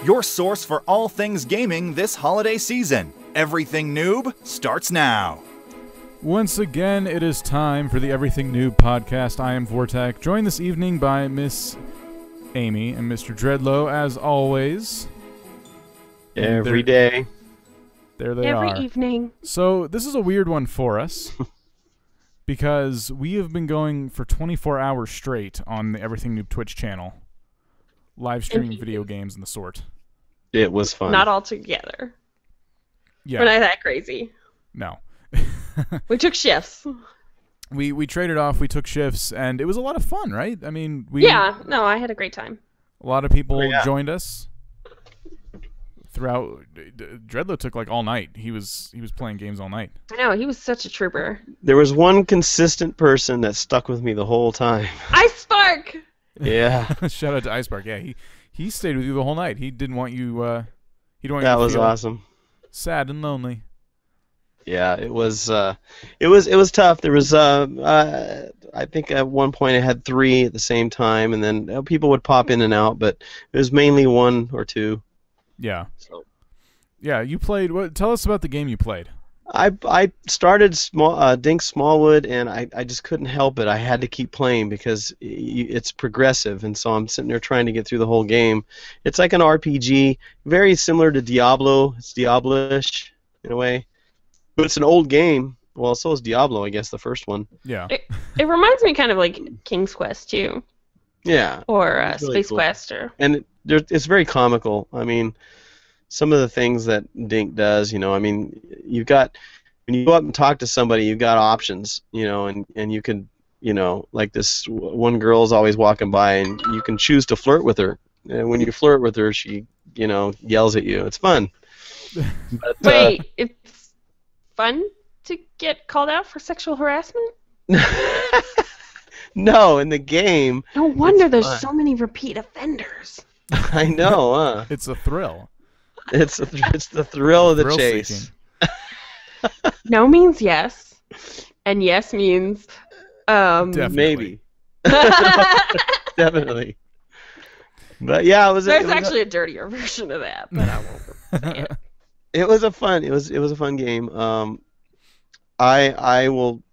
your source for all things gaming this holiday season. Everything Noob starts now. Once again, it is time for the Everything Noob podcast. I am Vortek, joined this evening by Miss Amy and Mr. Dreadlow, as always. Every day. There they are. Every evening. So this is a weird one for us because we have been going for 24 hours straight on the Everything Noob Twitch channel, live streaming video games and the sort. It was fun. Not all together. Yeah. We're not that crazy. No. We took shifts. We traded off, we took shifts, and it was a lot of fun, right? I mean, I had a great time. A lot of people joined us throughout. Dreadlow took like all night. He was playing games all night. I know, he was such a trooper. There was one consistent person that stuck with me the whole time. Ice-Spark! Yeah. Shout out to Ice-Spark. Yeah, he stayed with you the whole night. He didn't want you. That was awesome. Sad and lonely. Yeah, it was tough. There was I think at one point I had 3 at the same time, and then people would pop in and out, but it was mainly 1 or 2. Yeah. So. Yeah, you played. Tell us about the game you played. I started Dink Smallwood, and I just couldn't help it. I had to keep playing because it's progressive, and so I'm sitting there trying to get through the whole game. It's like an RPG, very similar to Diablo. It's Diablo-ish in a way. But it's an old game. Well, so is Diablo, I guess, the first one. Yeah. It reminds me kind of like King's Quest, too. Yeah. Or really Space cool. Quest. And it's very comical. I mean, some of the things that Dink does, I mean, you've got, when you go up and talk to somebody, you've got options, and you can, like this one girl's always walking by, and you can choose to flirt with her. And when you flirt with her, she, yells at you. It's fun. But, Wait, it's fun to get called out for sexual harassment? No, in the game. No wonder there's fun. so many repeat offenders. I know, huh? It's a thrill. It's the thrill of the chase. No means yes, and yes means Definitely. Maybe. Definitely. But yeah, There's actually a dirtier version of that, but I won't say it. It was a fun game. I will,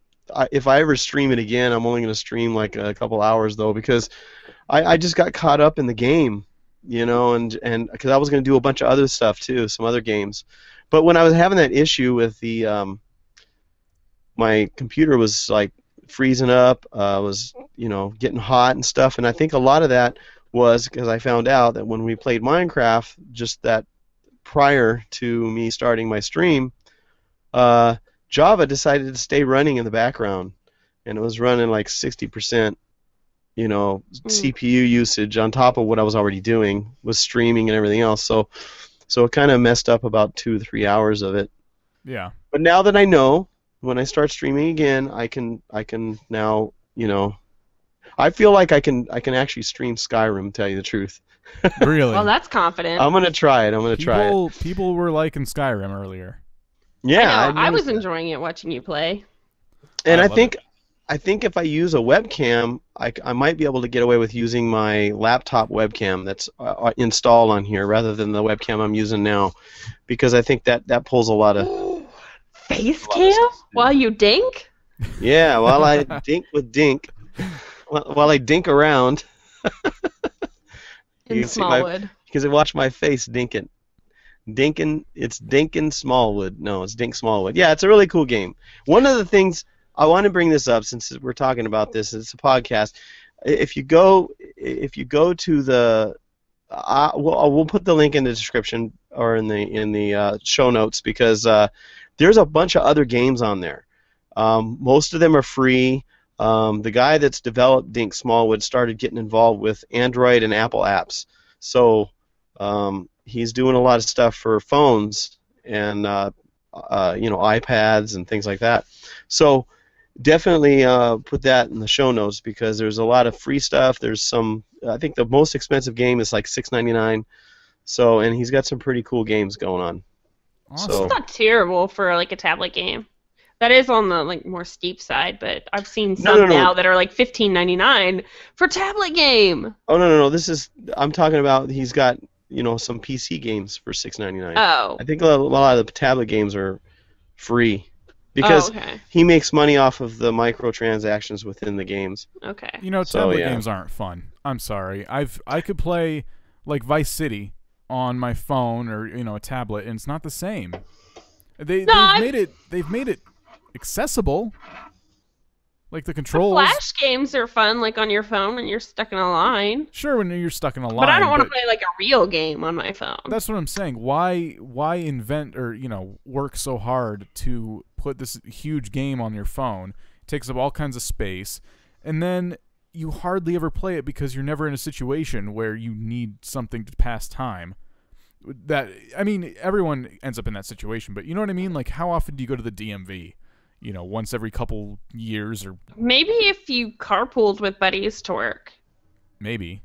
if I ever stream it again, I'm only going to stream like a couple hours though, because I just got caught up in the game, and because I was going to do a bunch of other stuff too, some other games. But when I was having that issue with the my computer was like freezing up, was getting hot and stuff, and I think a lot of that was because I found out that when we played Minecraft, just that prior to me starting my stream, Java decided to stay running in the background, and it was running like 60%, CPU usage on top of what I was already doing, was streaming and everything else. So it kind of messed up about 2 to 3 hours of it. Yeah. But now that I know, when I start streaming again, I can now, I feel like I can actually stream Skyrim, to tell you the truth. Really? Well, that's confident. I'm gonna try it. People were liking Skyrim earlier. Yeah, I was enjoying it watching you play. And I love think if I use a webcam, I might be able to get away with using my laptop webcam that's installed on here rather than the webcam I'm using now, because I think that pulls a lot of face cam while you dink. Yeah, while I dink with Dink, while I dink around. In Smallwood. Because I watch my face dinking. It's Dinkin' Smallwood. No, it's Dink Smallwood. Yeah, it's a really cool game. One of the things I want to bring this up, since we're talking about this, it's a podcast. If you go to the, we'll put the link in the description or in the show notes, because there's a bunch of other games on there. Most of them are free. The guy that's developed Dink Smallwood started getting involved with Android and Apple apps. So he's doing a lot of stuff for phones and iPads and things like that. So definitely put that in the show notes, because there's a lot of free stuff. There's some, I think the most expensive game is like $6.99. So, and he's got some pretty cool games going on. Awesome. So, It's not terrible for like a tablet game. That is on the like more steep side, but I've seen some now that are like $15.99 for tablet game. Oh no! This is, I'm talking about, some PC games for $6.99. Oh. I think a lot of the tablet games are free because okay. he makes money off of the microtransactions within the games. Okay. Tablet games aren't fun. I'm sorry. I could play like Vice City on my phone or a tablet, and it's not the same. They've made it accessible. Like the controls. Flash games are fun, like on your phone when you're stuck in a line. Sure, when you're stuck in a line. But I don't want to play like a real game on my phone. That's what I'm saying. Why invent or work so hard to put this huge game on your phone? It takes up all kinds of space, and then you hardly ever play it because you're never in a situation where you need something to pass time. Everyone ends up in that situation, but you know what I mean? Like, how often do you go to the DMV? Once every couple years or... Maybe if you carpooled with buddies to work. Maybe,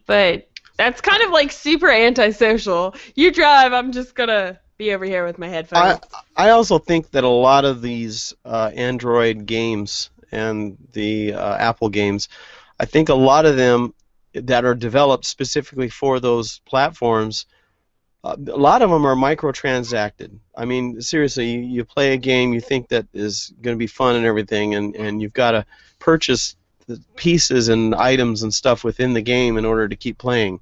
but that's kind of like super antisocial. You drive, I'm just gonna be over here with my headphones. I also think that a lot of these Android games and the Apple games, I think a lot of them that are developed specifically for those platforms, a lot of them are microtransacted. I mean, seriously, you play a game, you think that is going to be fun and everything, and you've got to purchase the pieces and items and stuff within the game in order to keep playing,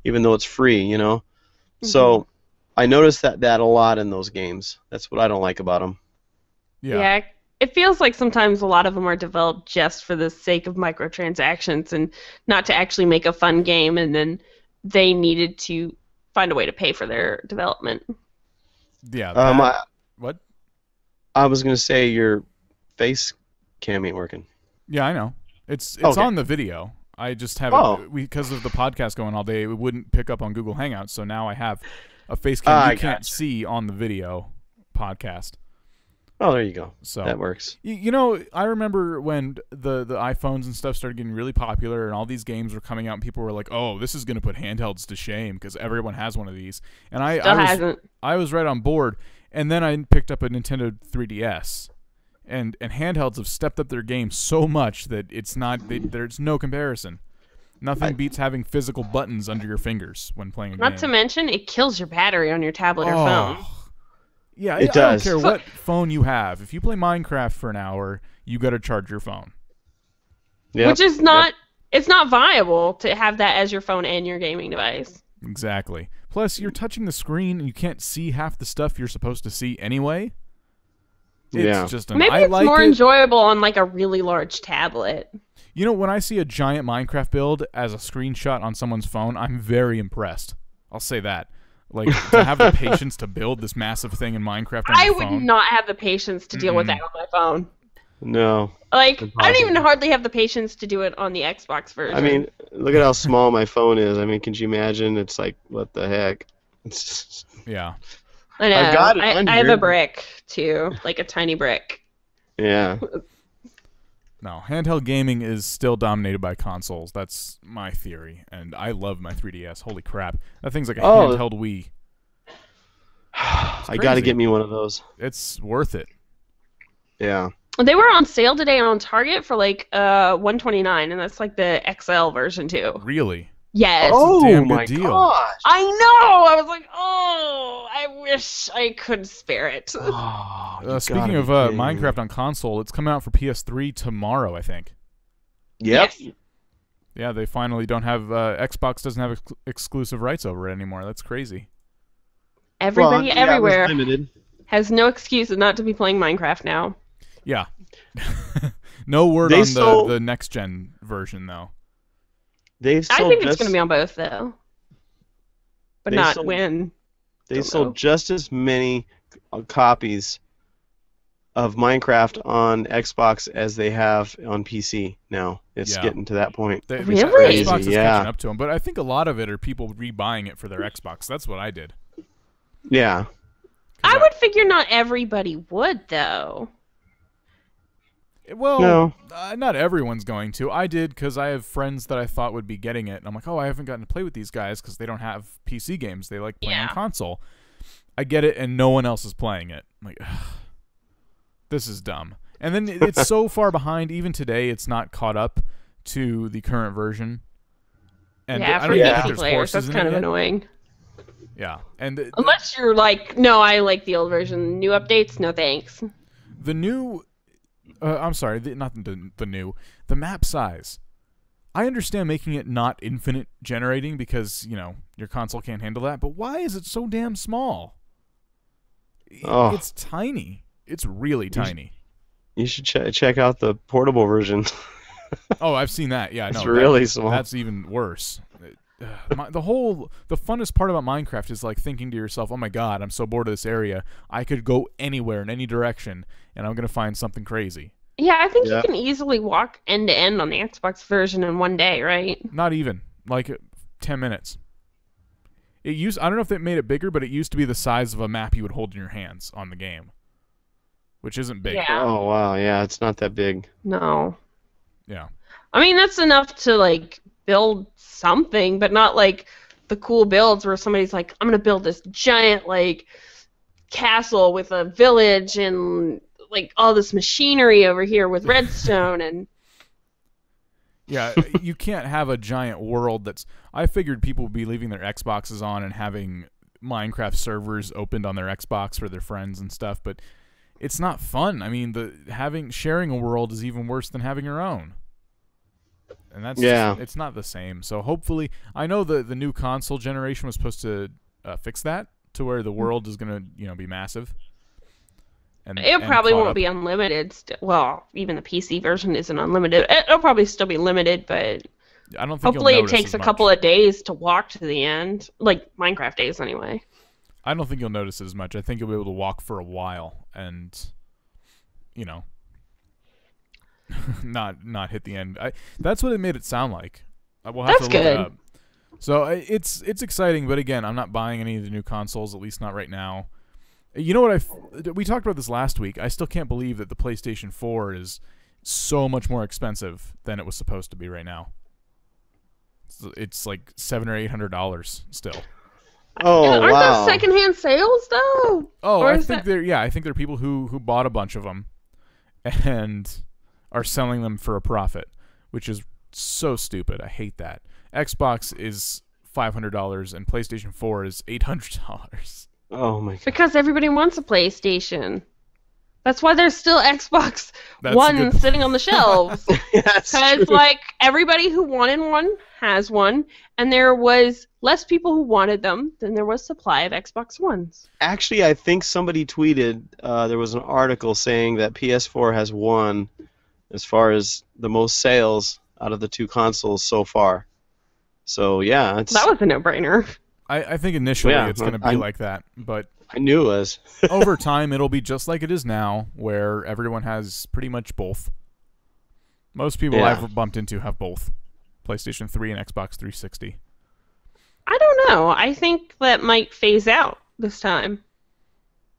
even though it's free, Mm-hmm. So I noticed that a lot in those games. That's what I don't like about them. Yeah. It feels like sometimes a lot of them are developed just for the sake of microtransactions and not to actually make a fun game, and then they needed to find a way to pay for their development. Yeah. What? I was going to say your face cam ain't working. Yeah, I know. It's okay. On the video. I just have it because of the podcast going all day. It wouldn't pick up on Google Hangouts, so now I have a face cam you can't see on the video podcast. Oh, there you go. So that works. I remember when the iPhones and stuff started getting really popular and all these games were coming out and people were like, oh, this is going to put handhelds to shame because everyone has one of these. And I was right on board. And then I picked up a Nintendo 3DS. And handhelds have stepped up their game so much that there's no comparison. Nothing beats having physical buttons under your fingers when playing a game. Not to mention, it kills your battery on your tablet or phone. Yeah, it does. I don't care what phone you have. If you play Minecraft for an hour, you got to charge your phone. Yep. Which is not, it's not viable to have that as your phone and your gaming device. Exactly. Plus, you're touching the screen and you can't see half the stuff you're supposed to see anyway. It's just maybe it's more enjoyable on like a really large tablet. When I see a giant Minecraft build as a screenshot on someone's phone, I'm very impressed. I'll say that. Like, to have the patience to build this massive thing in Minecraft on your phone. I would not have the patience to deal with that on my phone. No. Like, I don't even hardly have the patience to do it on the Xbox version. I mean, look at how small my phone is. I mean, can you imagine? It's like, what the heck? Yeah. I know. I have a brick, too. Like a tiny brick. Yeah. No, handheld gaming is still dominated by consoles. That's my theory, and I love my 3DS. Holy crap. That thing's like a handheld Wii. I got to get me one of those. It's worth it. Yeah. They were on sale today on Target for like $129, and that's like the XL version too. Really? Yes. Oh, damn good my deal. gosh. I know. I was like, oh, I wish I could spare it. Speaking of Minecraft on console, it's coming out for PS3 tomorrow, I think. Yep. Yes. Yeah, they finally don't have Xbox doesn't have exclusive rights over it anymore. That's crazy. Everybody everywhere limited. has no excuse not to be playing Minecraft now. Yeah. No word on the next gen version though. I think it's going to be on both, though. But not when. They sold just as many copies of Minecraft on Xbox as they have on PC now. It's getting to that point. Really? Xbox is catching up to them, but I think a lot of it are people rebuying it for their Xbox. That's what I did. Yeah. I would figure not everybody would, though. Well, no. Not everyone's going to. I did because I have friends that I thought would be getting it. And I'm like, I haven't gotten to play with these guys because they don't have PC games. They like playing on console. I get it, and no one else is playing it. I'm like, ugh, this is dumb. And then it's so far behind. Even today, it's not caught up to the current version. And yeah, I for don't even PC think there's players, horses that's in kind it of yet. annoying. Yeah, and Unless you're like, no, I like the old version. New updates, no thanks. the new, I'm sorry, not the new, the map size. I understand making it not infinite generating because, you know, your console can't handle that, but why is it so damn small? Oh. It's tiny. It's really tiny. You should check out the portable version. Oh, I've seen that. Yeah, It's no, really small. That's even worse. The funnest part about Minecraft is like thinking to yourself, oh my god, I'm so bored of this area. I could go anywhere in any direction, and I'm going to find something crazy. Yeah, I think you can easily walk end to end on the Xbox version in one day, right? Not even. Like 10 minutes. I don't know if they made it bigger, but it used to be the size of a map you would hold in your hands on the game, which isn't big. Yeah. Oh wow, yeah, it's not that big. No. Yeah. I mean, that's enough to like build something, but not like the cool builds where somebody's like, I'm gonna build this giant like castle with a village and like all this machinery over here with redstone and Yeah, you can't have a giant world that's... I figured people would be leaving their Xboxes on and having Minecraft servers opened on their Xbox for their friends and stuff, but it's not fun. I mean, sharing a world is even worse than having your own. And that's it's not the same. So hopefully, I know the new console generation was supposed to fix that to where the world is going to, be massive. It probably won't be unlimited. Well, even the PC version isn't unlimited. It'll probably still be limited, but I don't think hopefully it takes a couple of days to walk to the end, like Minecraft days anyway. I don't think you'll notice it as much. I think you'll be able to walk for a while and, not hit the end. That's what it made it sound like. We'll have to look it up. So it's exciting, but again, I'm not buying any of the new consoles, at least not right now. You know what? We talked about this last week. I still can't believe that the PlayStation 4 is so much more expensive than it was supposed to be right now. It's like $700 or $800 still. Oh, aren't wow. those secondhand sales though? Oh, I think I think there are people who bought a bunch of them and are selling them for a profit, which is so stupid. I hate that. Xbox is $500 and PlayStation 4 is $800. Oh my god. Because everybody wants a PlayStation. That's why there's still Xbox One sitting on the shelves. Because like everybody who wanted one has one, and there was less people who wanted them than there was supply of Xbox Ones. Actually, I think somebody tweeted there was an article saying that PS4 has won as far as the most sales out of the two consoles so far. So yeah, that was a no-brainer. I think initially it's going to be like that, but I knew it was. over time it'll be just like it is now, where everyone has pretty much both. Most people I've bumped into have both, PlayStation 3 and Xbox 360. I don't know. I think that might phase out this time.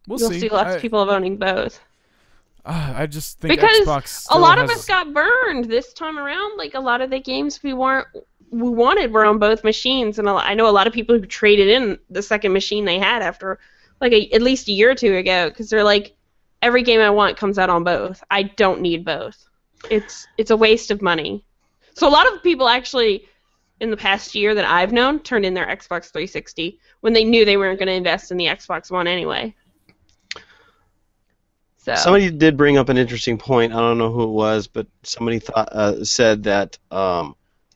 You'll see lots of people owning both. I just think because Xbox a lot of us got burned this time around. Like a lot of the games we wanted were on both machines, and I know a lot of people who traded in the second machine they had after like at least a year or two ago, because they're like, every game I want comes out on both. I don't need both. It's a waste of money. So a lot of people actually in the past year that I've known turned in their Xbox 360 when they knew they weren't going to invest in the Xbox One anyway. So somebody did bring up an interesting point. I don't know who it was, but somebody said that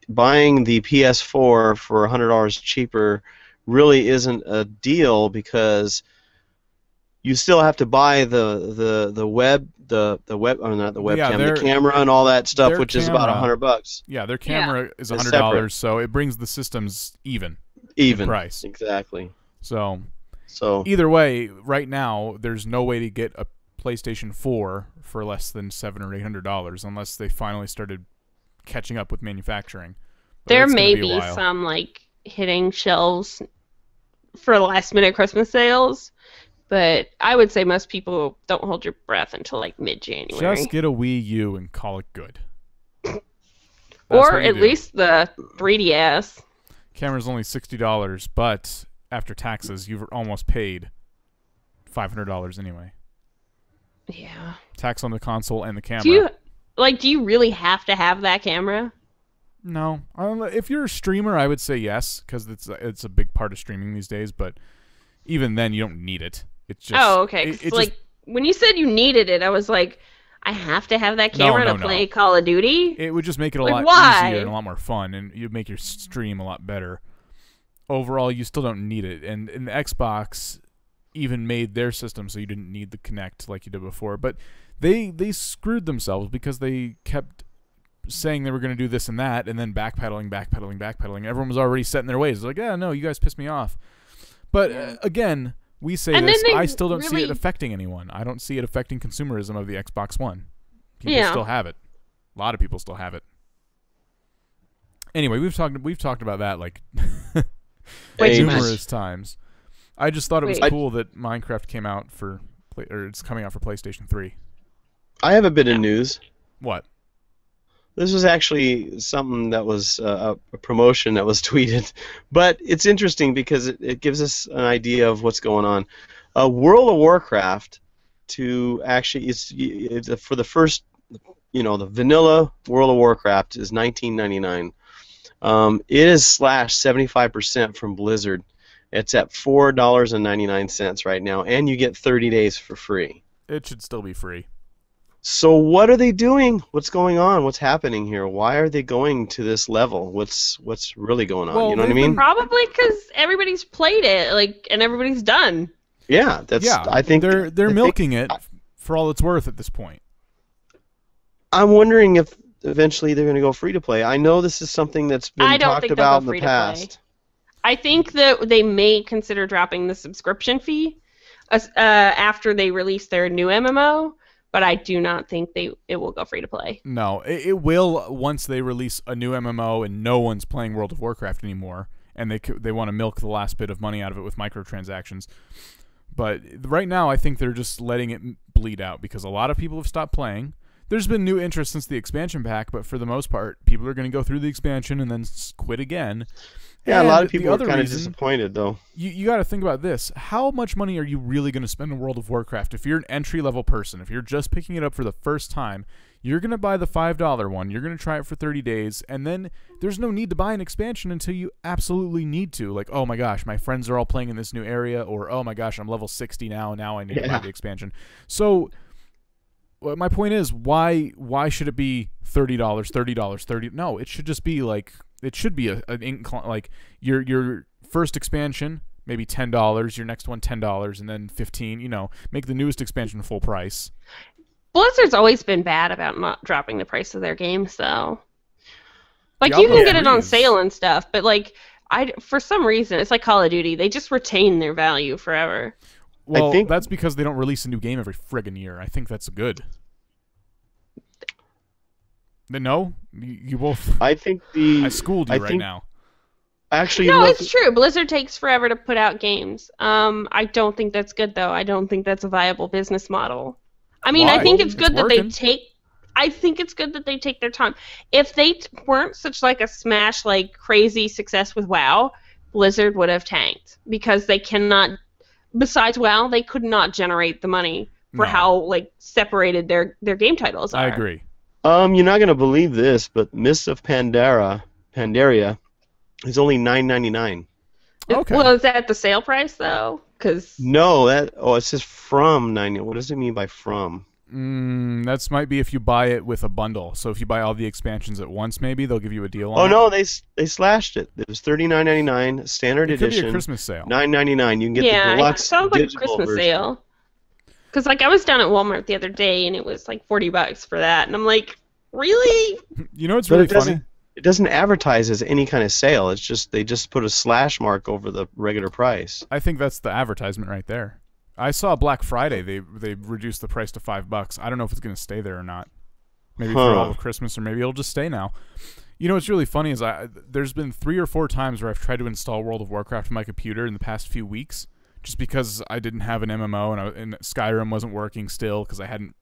buying the PS4 for $100 cheaper really isn't a deal because you still have to buy the camera and all that stuff, which is about $100. Yeah, their camera is $100, so it brings the systems even in price. Exactly. So either way, right now there's no way to get a PlayStation 4 for less than $700 or $800 unless they finally started catching up with manufacturing. But there may be some like hitting shelves for last minute Christmas sales, but I would say most people don't hold your breath until like mid-January. Just get a Wii U and call it good. Or at least the 3DS. Camera's only $60, but after taxes, you've almost paid $500 anyway. Yeah. Tax on the console and the camera. Do you really have to have that camera? No. If you're a streamer, I would say yes, because it's a big part of streaming these days. But even then, you don't need it. It's just. Oh, okay. When you said you needed it, I was like, I have to have that camera to play Call of Duty? It would just make it a lot easier and a lot more fun, and you'd make your stream a lot better. Overall, you still don't need it. And the Xbox even made their system so you didn't need the Kinect like you did before. But they screwed themselves because they kept saying they were going to do this and that, and then backpedaling. Everyone was already set in their ways. It's like, yeah, no, you guys pissed me off. But again, we say this. I still don't see it affecting anyone. I don't see it affecting consumerism of the Xbox One. People still have it. A lot of people still have it. Anyway, we've talked about that like numerous times. I just thought it was cool that Minecraft came out it's coming out for PlayStation 3. I have a bit of news. What? This was actually something that was a promotion that was tweeted, but it's interesting because it gives us an idea of what's going on. World of Warcraft it's for the first, the vanilla World of Warcraft is $19.99. It is slashed 75% from Blizzard. It's at $4.99 right now, and you get 30 days for free. It should still be free. So what are they doing? What's going on? What's happening here? Why are they going to this level? What's really going on? Well, you know what I mean? Probably because everybody's played it, and everybody's done. Yeah, I think they're milking it for all it's worth at this point. I'm wondering if eventually they're going to go free to play. I know this is something that's been talked about in the past. I think that they may consider dropping the subscription fee after they release their new MMO. But I do not think it will go free to play. No, it will once they release a new MMO and no one's playing World of Warcraft anymore, and they want to milk the last bit of money out of it with microtransactions. But right now, I think they're just letting it bleed out because a lot of people have stopped playing. There's been new interest since the expansion pack, but for the most part, people are going to go through the expansion and then quit again. Yeah, a lot of people are kind of disappointed, though. You got to think about this. How much money are you really going to spend in World of Warcraft? If you're an entry-level person, if you're just picking it up for the first time, you're going to buy the $5 one. You're going to try it for 30 days, and then there's no need to buy an expansion until you absolutely need to. Like, oh my gosh, my friends are all playing in this new area, or oh my gosh, I'm level 60 now, and now I need to buy the expansion. So my point is, why should it be $30, $30? No, it should just be like... It should be like your first expansion, maybe $10, your next one $10, and then $15. Make the newest expansion full price. Blizzard's always been bad about not dropping the price of their games, though. Like you can get it on sale and stuff, but for some reason, it's like Call of Duty. They just retain their value forever. Well, that's because they don't release a new game every friggin' year. I think that's good. No, you both. I think I schooled you right now. Actually, no, it's true. Blizzard takes forever to put out games. I don't think that's good, though. I don't think that's a viable business model. I mean, I think it's good that they take. I think it's good that they take their time. If they weren't such a smash crazy success with WoW, Blizzard would have tanked because they cannot. Besides WoW, they could not generate the money for how separated their game titles are. I agree. You're not gonna believe this, but Mists of Pandaria is only $9.99. Okay. Well, is that the sale price though? No, it says from $9. What does it mean by from? That might be if you buy it with a bundle. So if you buy all the expansions at once, maybe they'll give you a deal on it. Oh no, they slashed it. It was $39.99 standard edition. Could be a Christmas sale. $9.99. You can get the deluxe. It sounds like a Christmas version. Sale. Because I was down at Walmart the other day and it was $40 for that, and I'm like, really? It's really funny. It doesn't advertise as any kind of sale. It's just they just put a slash mark over the regular price. I think that's the advertisement right there. I saw Black Friday. They reduced the price to $5. I don't know if it's going to stay there or not. Maybe for all of Christmas, or maybe it'll just stay now. What's really funny is there's been 3 or 4 times where I've tried to install World of Warcraft on my computer in the past few weeks, just because I didn't have an MMO and Skyrim wasn't working still because I hadn't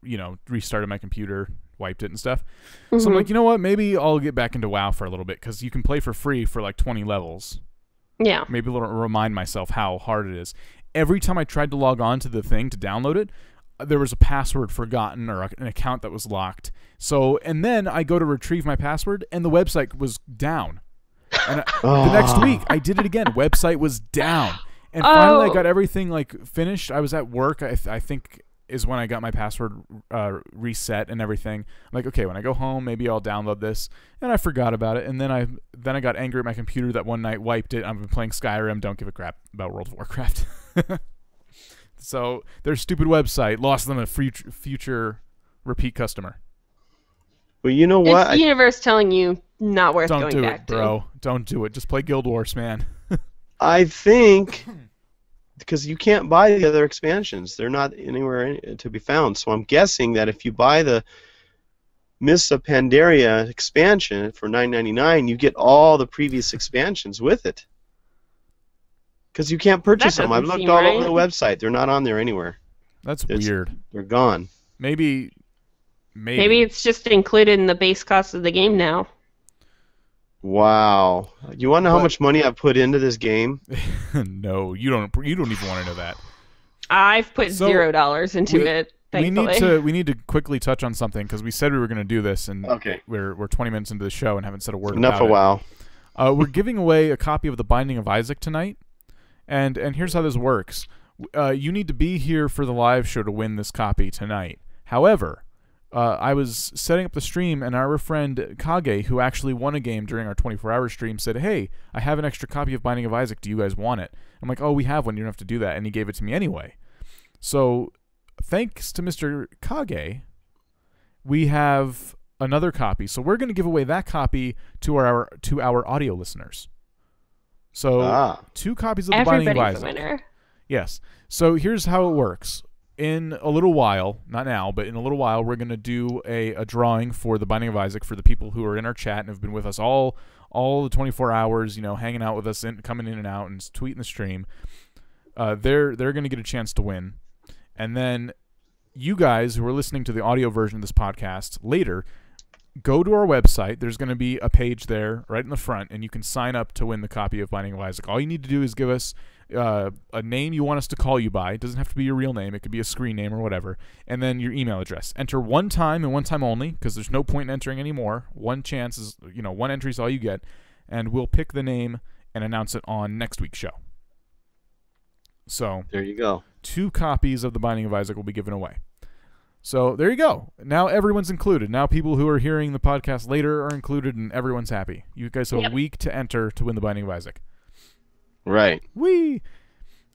restarted my computer, wiped it and stuff. Mm-hmm. So I'm like, you know what? Maybe I'll get back into WoW for a little bit because you can play for free for 20 levels. Yeah. Maybe it'll remind myself how hard it is. Every time I tried to log on to the thing to download it, there was a password forgotten or an account that was locked. So, and then I go to retrieve my password, and the website was down. And the next week, I did it again. Website was down. And finally, I got everything like finished. I was at work. I think is when I got my password reset and everything. I'm like, okay, when I go home, maybe I'll download this. And I forgot about it. And then I got angry at my computer that one night, wiped it. I've been playing Skyrim. Don't give a crap about World of Warcraft. So their stupid website lost them a future repeat customer. Well, you know what? It's the universe telling you not worth going back to. Don't do it, bro. Don't do it. Just play Guild Wars, man. I think because you can't buy the other expansions. They're not anywhere to be found. So I'm guessing that if you buy the Mists of Pandaria expansion for $9.99, you get all the previous expansions with it. Because you can't purchase them. I've looked all over the website. They're not on there anywhere. That's weird. They're gone. Maybe it's just included in the base cost of the game now. Wow. You want to know how much money I've put into this game? No, you don't even want to know that. I've put $0 into it. Thankfully. We need to quickly touch on something because we said we were going to do this, and we're 20 minutes into the show and haven't said a word about it. Enough a while. We're giving away a copy of The Binding of Isaac tonight, and here's how this works. You need to be here for the live show to win this copy tonight. However, I was setting up the stream, and our friend Kage, who actually won a game during our 24-hour stream, said, hey, I have an extra copy of Binding of Isaac. Do you guys want it? I'm like, oh, we have one. You don't have to do that. And he gave it to me anyway. So thanks to Mr. Kage, we have another copy. So we're going to give away that copy to our audio listeners. So 2 copies of The Binding of Isaac. Everybody's a winner. Yes. So here's how it works. In a little while, not now, but in a little while, we're going to do a drawing for The Binding of Isaac for the people who are in our chat and have been with us all the 24 hours, hanging out with us, coming in and out and tweeting the stream. They're going to get a chance to win. And then you guys who are listening to the audio version of this podcast later, go to our website. There's going to be a page there right in the front, and you can sign up to win the copy of Binding of Isaac. All you need to do is give us a name you want us to call you by. It doesn't have to be your real name. It could be a screen name or whatever. And then your email address. Enter one time and one time only, because there's no point in entering anymore. One chance is, one entry is all you get. And we'll pick the name and announce it on next week's show. So there you go. 2 copies of The Binding of Isaac will be given away. So there you go. Now everyone's included. Now people who are hearing the podcast later are included, and everyone's happy. You guys have a week to enter to win The Binding of Isaac. Right. Whee!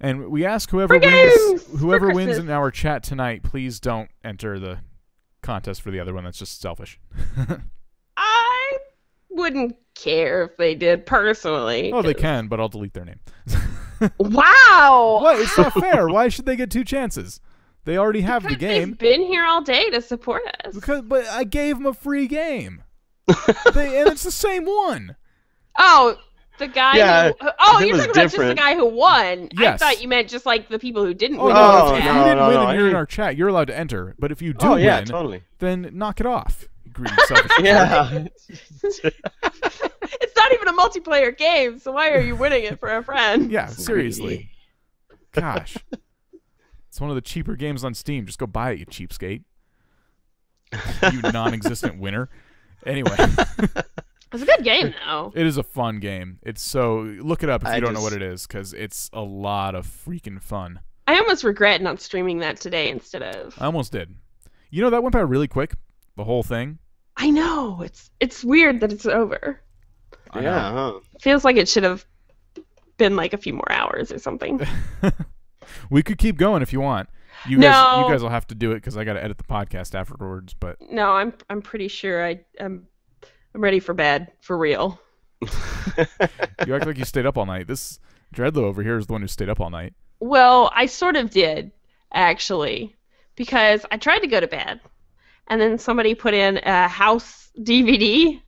And we ask whoever wins in our chat tonight, please don't enter the contest for the other one. That's just selfish. I wouldn't care if they did personally. Oh, they can, but I'll delete their name. Wow! What? It's not fair. Why should they get 2 chances? They already have the game. They've been here all day to support us. But I gave them a free game. And it's the same one. Oh, the guy who... Oh, you're talking about just the guy who won. Yes. I thought you meant just like the people who didn't win. No, if you didn't win and you're in our chat, you're allowed to enter. But if you do win, totally. Then knock it off. Greedy, selfish. Yeah. It's not even a multiplayer game, so why are you winning it for a friend? Yeah, seriously. Gosh. It's one of the cheaper games on Steam. Just go buy it, you cheapskate. You non-existent winner. Anyway. It's a good game, though. It is a fun game. Look it up if you don't know what it is, because it's a lot of freaking fun. I almost regret not streaming that today instead of... I almost did. That went by really quick, the whole thing. I know. It's weird that it's over. Yeah, huh? It feels like it should have been like a few more hours or something. We could keep going if you want. You guys will have to do it because I got to edit the podcast afterwards. But no, I'm pretty sure I'm ready for bed for real. You act like you stayed up all night. This Dreadlow over here is the one who stayed up all night. Well, I sort of did actually, because I tried to go to bed, and then somebody put in a House DVD,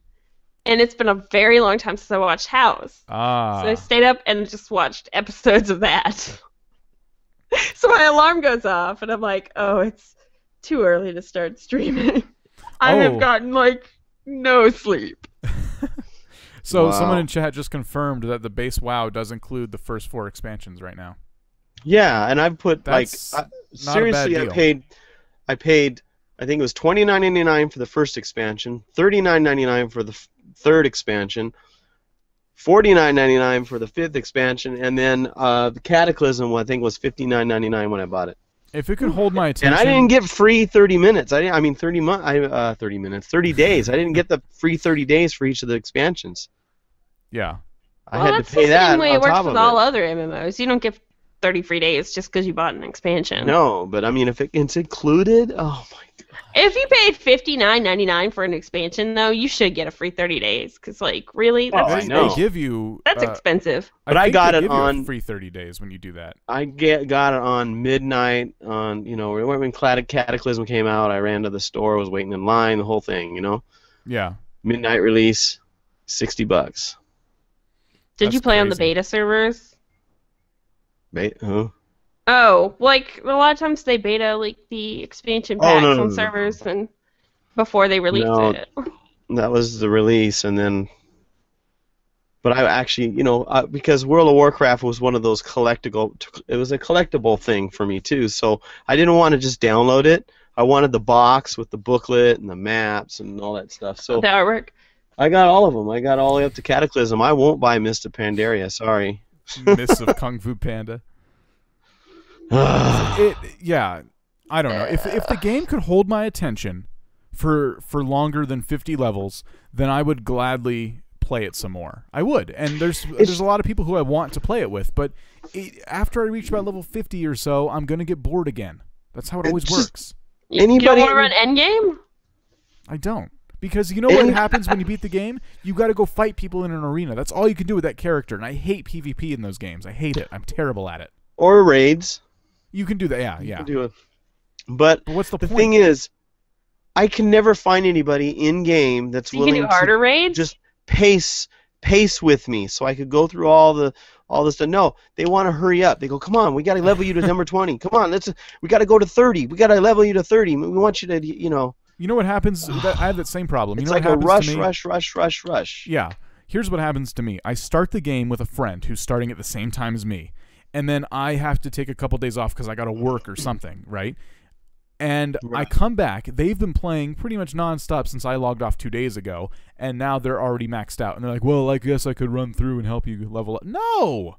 and it's been a very long time since I watched House. So I stayed up and just watched episodes of that. So my alarm goes off, and I'm like, oh, it's too early to start streaming. I have gotten, no sleep. So someone in chat just confirmed that the base WoW does include the first 4 expansions right now. Yeah, and I've put, That's seriously, I paid I think it was $29.99 for the first expansion, $39.99 for the third expansion, $49.99 for the fifth expansion, and then the Cataclysm, I think, was $59.99 when I bought it. If it could hold my attention, And I didn't get free 30 minutes. 30 minutes, 30 days. I didn't get the free 30 days for each of the expansions. Yeah. I had to pay that. That's the same way it on works top with of all it. other MMOs. You don't get 30 free days just because you bought an expansion. No, but I mean, if it's included, oh my god. If you paid $59.99 for an expansion, though, you should get a free 30 days. Because, like, really? That's, I know. They give you. That's expensive. But I think got they it give you a on free 30 days when you do that. I got it on midnight. When Cataclysm came out, I ran to the store, was waiting in line, the whole thing. Yeah. Midnight release, $60. Did That's you play on the crazy. beta servers? Huh? Oh, like, a lot of times they beta, like, the expansion Oh, packs no. on servers and before they release No. it. That was the release, and then. But I actually, because World of Warcraft was one of those collectible. It was a collectible thing for me too. So I didn't want to just download it. I wanted the box with the booklet and the maps and all that stuff. So The artwork. I got all of them. I got all the way up to Cataclysm. I won't buy Mist of Pandaria. Sorry. Mists of Kung Fu Panda. Yeah, I don't know. If the game could hold my attention for longer than 50 levels, then I would gladly play it some more. I would. And there's a lot of people who I want to play it with, but after I reach about level 50 or so, I'm going to get bored again. That's how it always works. You don't Anybody- want to run endgame? I don't. Because you know what happens when you beat the game? You got to go fight people in an arena. That's all you can do with that character, and I hate PvP in those games. I hate it. I'm terrible at it. Or raids. You can do that, yeah. You can do it. But what's the point? thing is, I can never find anybody in game that's So you can willing do harder to raids? just pace with me, so I could go through all this stuff. No, they want to hurry up. They go, come on, we got to level you to number 20. Come on, we got to go to 30. We got to level you to 30. We want you to, You know what happens? I have that same problem. You It's know like what a happens rush. to me? Yeah. Here's what happens to me. I start the game with a friend who's starting at the same time as me, and then I have to take a couple days off because I got to work or something, right? And I come back. They've been playing pretty much nonstop since I logged off 2 days ago, and now they're already maxed out. And they're like, well, I guess I could run through and help you level up. No!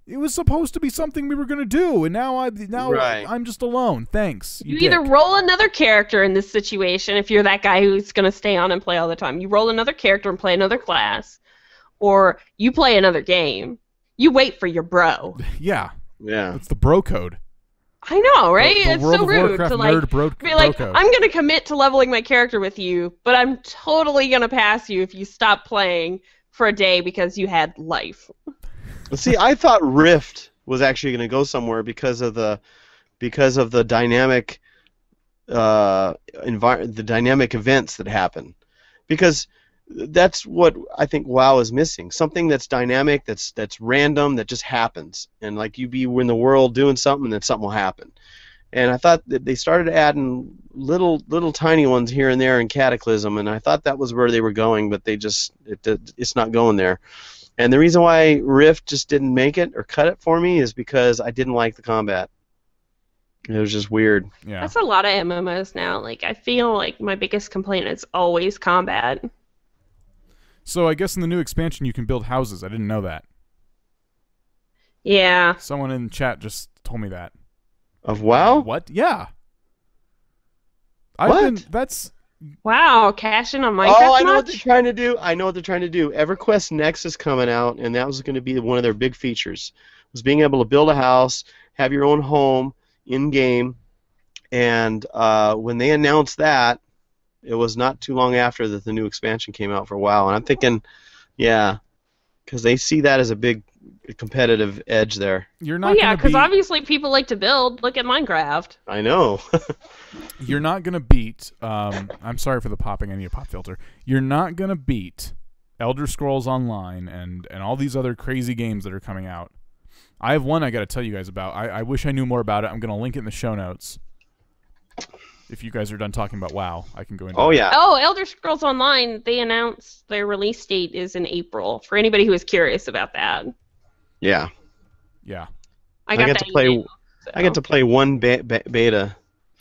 It was supposed to be something we were going to do, and now I'm just alone. Thanks. You either roll another character in this situation if you're that guy who's going to stay on and play all the time. You roll another character and play another class, or you play another game. You wait for your bro. Yeah. Yeah. It's the bro code. I know, right? The It's World so of rude Warcraft to like nerd be like, bro code. I'm going to commit to leveling my character with you, but I'm totally going to pass you if you stop playing for a day because you had life. See, I thought Rift was actually going to go somewhere because of the dynamic the dynamic events that happen, because that's what I think WoW is missing. Something that's dynamic, that's random, that just happens, and like you be in the world doing something, and then something will happen. And I thought that they started adding little tiny ones here and there in Cataclysm, and I thought that was where they were going, but it's not going there. And the reason why Rift just didn't make it or cut it for me is because I didn't like the combat. It was just weird. Yeah. That's a lot of MMOs now. Like, I feel like my biggest complaint is always combat. So I guess in the new expansion you can build houses. I didn't know that. Yeah. Someone in chat just told me that. Of WoW? What? Yeah. That's Wow, cash in on Minecraft. Oh, I know what much? they're trying to do. EverQuest Next is coming out, and that was going to be one of their big features. Was being able to build a house, have your own home in game, and when they announced that, it was not too long after that the new expansion came out for WoW, and I'm thinking, yeah, because they see that as a big competitive edge there. You're not. Well, yeah, because obviously people like to build. Look at Minecraft. I know. You're not gonna beat. I'm sorry for the popping. I need a pop filter. You're not gonna beat Elder Scrolls Online and all these other crazy games that are coming out. I have one I got to tell you guys about. I wish I knew more about it. I'm gonna link it in the show notes. If you guys are done talking about WoW, I can go into. Oh that. yeah. Oh, Elder Scrolls Online, they announced their release date is in April. For anybody who is curious about that. Yeah. Yeah. I got to play. email, so. I got to play one beta.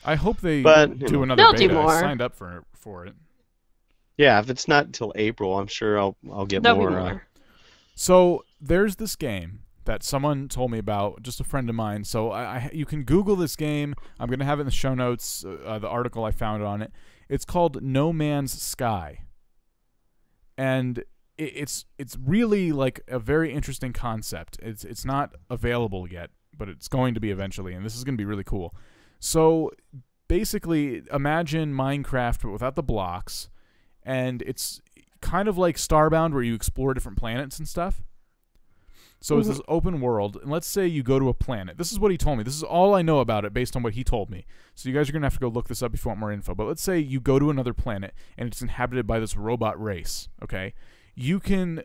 I hope they But, do another They'll beta. do more. I signed up for it. Yeah, if it's not until April, I'm sure I'll get There'll more. be more. So there's this game that someone told me about, just a friend of mine. So you can Google this game. I'm going to have it in the show notes, the article I found on it. It's called No Man's Sky. And it's really like a very interesting concept. It's not available yet, but it's going to be eventually, and this is going to be really cool. So basically, imagine Minecraft but without the blocks, and it's kind of like Starbound where you explore different planets and stuff. So it's this open world, and let's say you go to a planet. This is what he told me. This is all I know about it based on what he told me. So you guys are going to have to go look this up if you want more info. But let's say you go to another planet, and it's inhabited by this robot race, okay? You can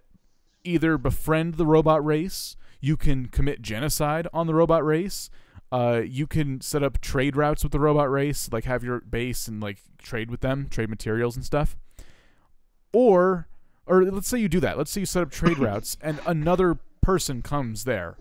either befriend the robot race, you can commit genocide on the robot race, you can set up trade routes with the robot race, like have your base and like trade with them, trade materials and stuff. Or let's say you do that. Let's say you set up trade routes, and another person comes there.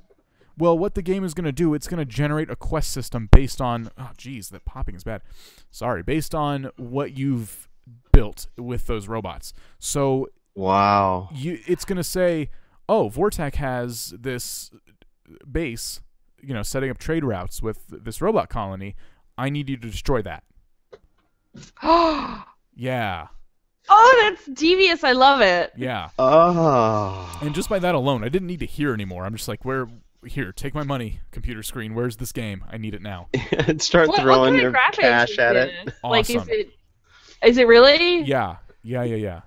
Well, what the game is going to do, it's going to generate a quest system based on, oh geez, that popping is bad. Sorry, based on what you've built with those robots. So Wow. it's going to say, oh, Vortec has this base, setting up trade routes with this robot colony. I need you to destroy that. Yeah. Oh, that's devious. I love it. Yeah. Oh. And just by that alone, I didn't need to hear anymore. I'm just like, here, take my money, computer screen. Where's this game? I need it now. Start throwing your cash at it. Awesome. Like, is it really? Yeah.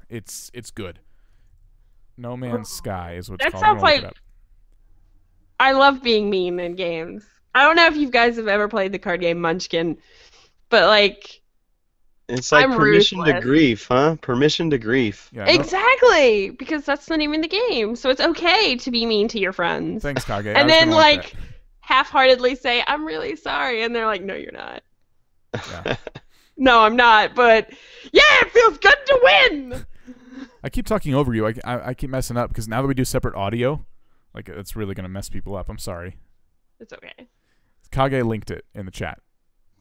It's good. No Man's Sky is what it's That called. sounds like. I love being mean in games. I don't know if you guys have ever played the card game Munchkin, but like. It's like I'm permission ruthless. to grief, huh? Permission to grief. Yeah, Exactly, because that's the name of the game. So it's okay to be mean to your friends. Thanks, Kage. And then like half-heartedly say, "I'm really sorry," and they're like, "No, you're not." Yeah. No, I'm not. But yeah, it feels good to win. I keep talking over you. I keep messing up because now that we do separate audio, like it's really gonna mess people up. I'm sorry. It's okay. Kage linked it in the chat.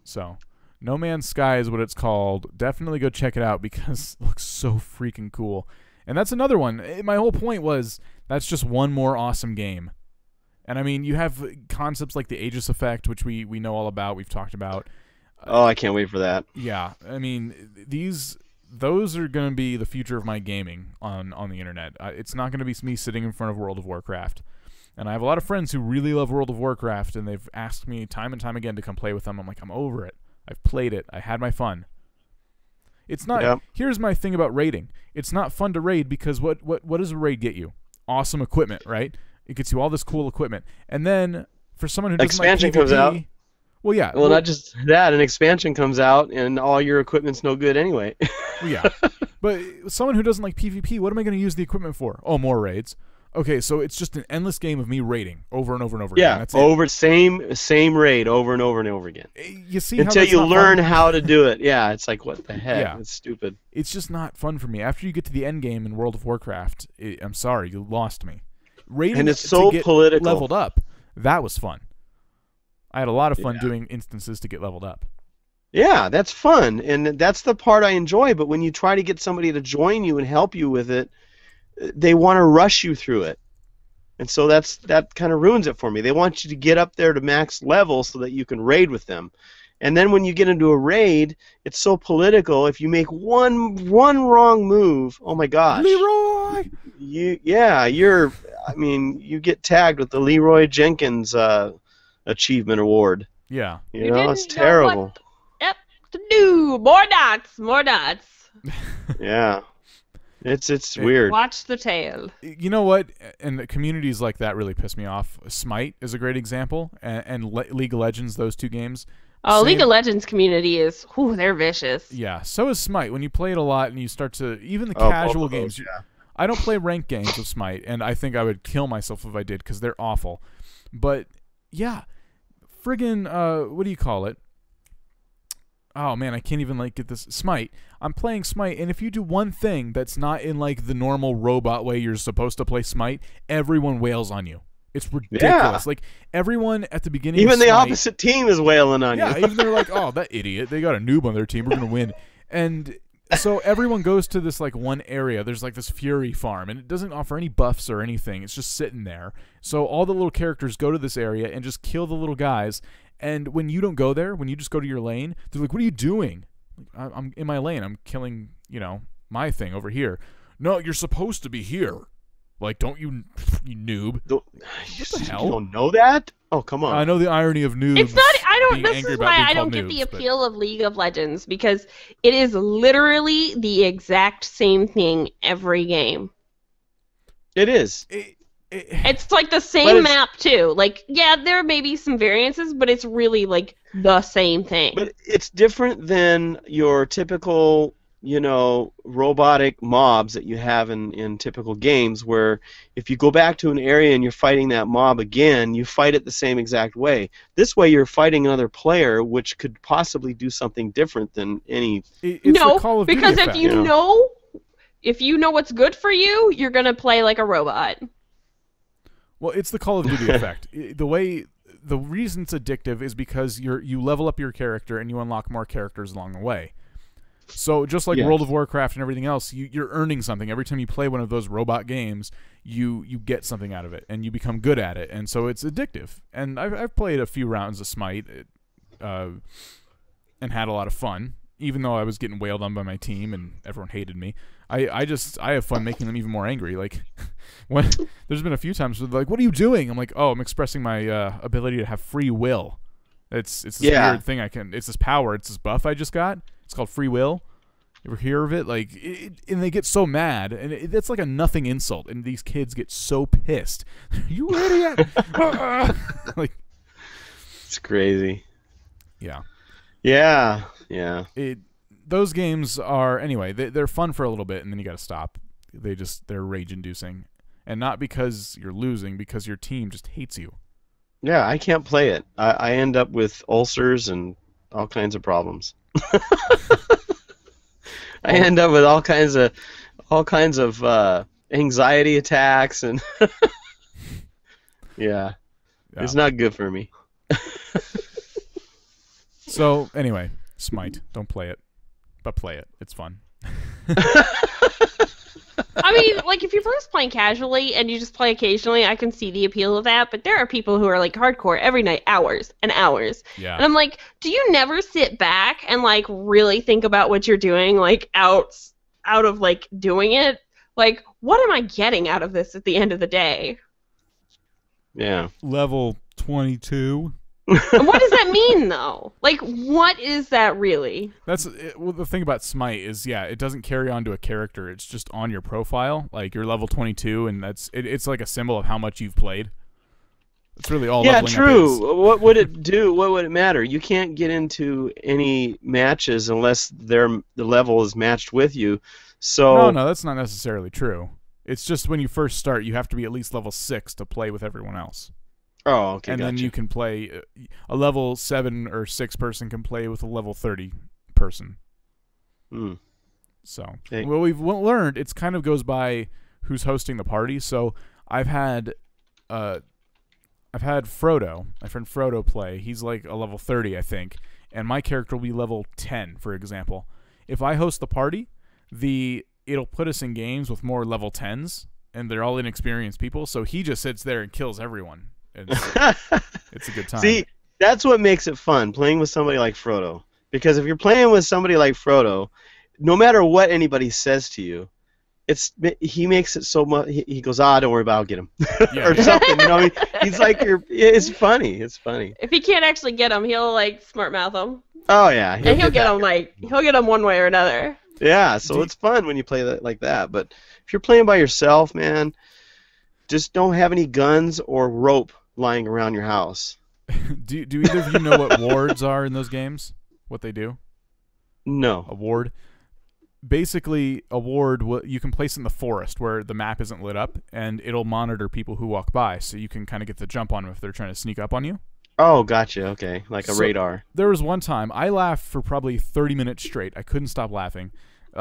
So, No Man's Sky is what it's called. Definitely go check it out because it looks so freaking cool. And that's another one. My whole point was that's just one more awesome game. And I mean, you have concepts like the Aegis effect, which we know all about. We've talked about. Oh, I can't wait for that. Yeah, I mean, those are going to be the future of my gaming on the internet. It's not going to be me sitting in front of World of Warcraft. And I have a lot of friends who really love World of Warcraft, and they've asked me time and time again to come play with them. I'm like, I'm over it. I've played it. I had my fun. It's not. Yep. Here's my thing about raiding. It's not fun to raid because what does a raid get you? Awesome equipment, right? It gets you all this cool equipment, and then for someone who doesn't Expansion like PvP, comes out. Well, yeah. Well, not just that. An expansion comes out, and all your equipment's no good anyway. Well, yeah. But someone who doesn't like PvP, what am I going to use the equipment for? Oh, more raids. Okay, so it's just an endless game of me raiding over and over and over again. Yeah, That's it. over same raid over and over and over again. You see Until how that's you not learn fun? how to do it. Yeah, it's like, what the heck? Yeah. It's stupid. It's just not fun for me. After you get to the end game in World of Warcraft, I'm sorry, you lost me. Raiding And it's so to get political. leveled up, that was fun. I had a lot of fun doing instances to get leveled up. Yeah, that's fun, and that's the part I enjoy. But when you try to get somebody to join you and help you with it, they want to rush you through it, and so that kind of ruins it for me. They want you to get up there to max level so that you can raid with them, and then when you get into a raid, it's so political. If you make one wrong move, oh my gosh, Leroy! you get tagged with the Leroy Jenkins achievement award. Yeah. You know, it's terrible. Yep. To do more dots. Yeah. It's weird. Watch the tail. You know what? And the communities like that really piss me off. Smite is a great example, and League of Legends, those two games. Oh, League of Legends community is, they're vicious. Yeah, so is Smite. When you play it a lot and you start to, even the both casual of those, games. yeah. I don't play ranked games of Smite, and I think I would kill myself if I did because they're awful. But, yeah, friggin', what do you call it? Oh, man, I can't even, get this. Smite. I'm playing Smite, and if you do one thing that's not in, the normal robot way you're supposed to play Smite, everyone wails on you. It's ridiculous. Like everyone at the beginning, even of the Smite, opposite team is wailing on you. Yeah, even they're like, oh, that idiot. They got a noob on their team. We're gonna win. And so everyone goes to this like one area. There's like this Fury farm, and it doesn't offer any buffs or anything. It's just sitting there. So all the little characters go to this area and just kill the little guys. And when you don't go there, when you just go to your lane, they're like, "What are you doing?" Like, I'm in my lane. I'm killing, my thing over here. No, you're supposed to be here. Like, don't you noob? What the hell? You don't know that? Oh, come on. I know the irony of noobs. It's not. This angry is about why being I don't called get noobs, the appeal of League of Legends, because it is literally the exact same thing every game. It is. It's like the same map too. Like, yeah, there may be some variances, but it's really like the same thing. But it's different than your typical, robotic mobs that you have in typical games, where if you go back to an area and you're fighting that mob again, you fight it the same exact way. This way you're fighting another player, which could possibly do something different than any... No, because if you know what's good for you, you're going to play like a robot. Well, it's the Call of Duty effect. The reason it's addictive is because you level up your character and you unlock more characters along the way. So just like World of Warcraft and everything else, you're earning something. Every time you play one of those robot games, you get something out of it, and you become good at it. And so it's addictive. And I've played a few rounds of Smite and had a lot of fun, even though I was getting wailed on by my team and everyone hated me. I have fun making them even more angry. Like, there's been a few times where they're like, "What are you doing?" I'm like, "Oh, I'm expressing my ability to have free will." It's this weird thing it's this power. It's this buff I just got. It's called free will. You ever hear of it? Like, and they get so mad, and it's like a nothing insult, and these kids get so pissed. You idiot! Like, it's crazy. Yeah. Yeah. Yeah. Those games are anyway. They're fun for a little bit, and then you got to stop. They're rage-inducing, and not because you're losing, because your team just hates you. Yeah, I can't play it. I end up with ulcers and all kinds of problems. I end up with all kinds of anxiety attacks and yeah, it's not good for me. So anyway, Smite, don't play it, but play it. It's fun. I mean, like, if you're just playing casually and you just play occasionally, I can see the appeal of that, but there are people who are, like, hardcore every night, hours and hours. Yeah. And I'm like, do you never sit back and, like, really think about what you're doing, like, out of, like, doing it? Like, what am I getting out of this at the end of the day? Yeah. Level 22. And what does that mean, though? Like, what is that really? Well, the thing about Smite is, it doesn't carry on to a character. It's just on your profile. Like, you're level 22, and it's like a symbol of how much you've played. That's really all leveling true. up is. What would it do? What would it matter? You can't get into any matches unless the level is matched with you. So No, that's not necessarily true. It's just when you first start, you have to be at least level 6 to play with everyone else. Oh, okay. And gotcha. then you can play a level 7 or 6 person can play with a level 30 person. So, what we've learned, it's kind of goes by who's hosting the party. So, I've had Frodo, my friend Frodo, play. He's like a level 30, I think, and my character will be level 10, for example. If I host the party, it'll put us in games with more level 10s, and they're all inexperienced people. So he just sits there and kills everyone. It's a good time. See, that's what makes it fun, playing with somebody like Frodo. Because if you're playing with somebody like Frodo, no matter what anybody says to you, he makes it so much. He goes, don't worry about it, I'll get him, or something. He's like, it's funny. It's funny. If he can't actually get him, he'll like smart mouth him. Oh yeah, and he'll get him one way or another. Yeah, so it's fun when you play like that. But if you're playing by yourself, man, just don't have any guns or rope lying around your house. Do either of you know what wards are in those games? What they do? No. A ward? Basically, a ward, you can place in the forest where the map isn't lit up, and it'll monitor people who walk by, so you can kind of get the jump on them if they're trying to sneak up on you. Oh, gotcha. Okay, like a radar. There was one time I laughed for probably 30 minutes straight. I couldn't stop laughing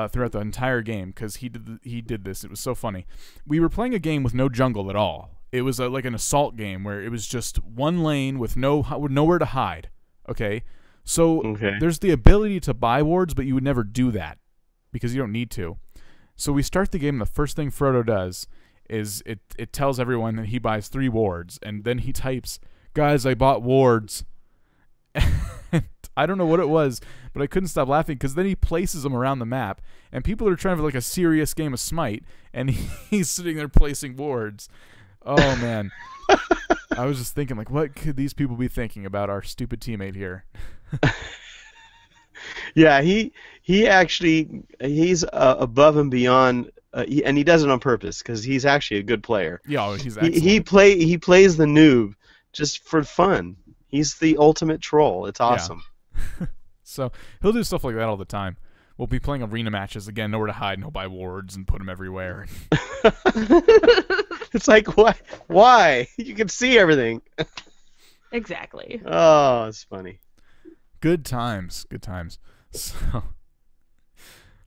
throughout the entire game because he did this. It was so funny. We were playing a game with no jungle at all. It was like an assault game where it was just one lane with nowhere to hide. Okay, so there's the ability to buy wards, but you would never do that because you don't need to. So we start the game. The first thing Frodo does is it tells everyone that he buys 3 wards, and then he types, "Guys, I bought wards." I don't know what it was, but I couldn't stop laughing because then he places them around the map, and people are trying for like a serious game of Smite, and he's sitting there placing wards. Oh man, I was just thinking, like, what could these people be thinking about our stupid teammate here? Yeah, he's above and beyond, and he does it on purpose because he's actually a good player. Yeah, he's excellent. He plays the noob just for fun. He's the ultimate troll. It's awesome. Yeah. So he'll do stuff like that all the time. We'll be playing arena matches again, nowhere to hide, and he'll buy wards and put them everywhere. It's like, why? You can see everything. Exactly. Oh, it's funny. Good times. Good times. So,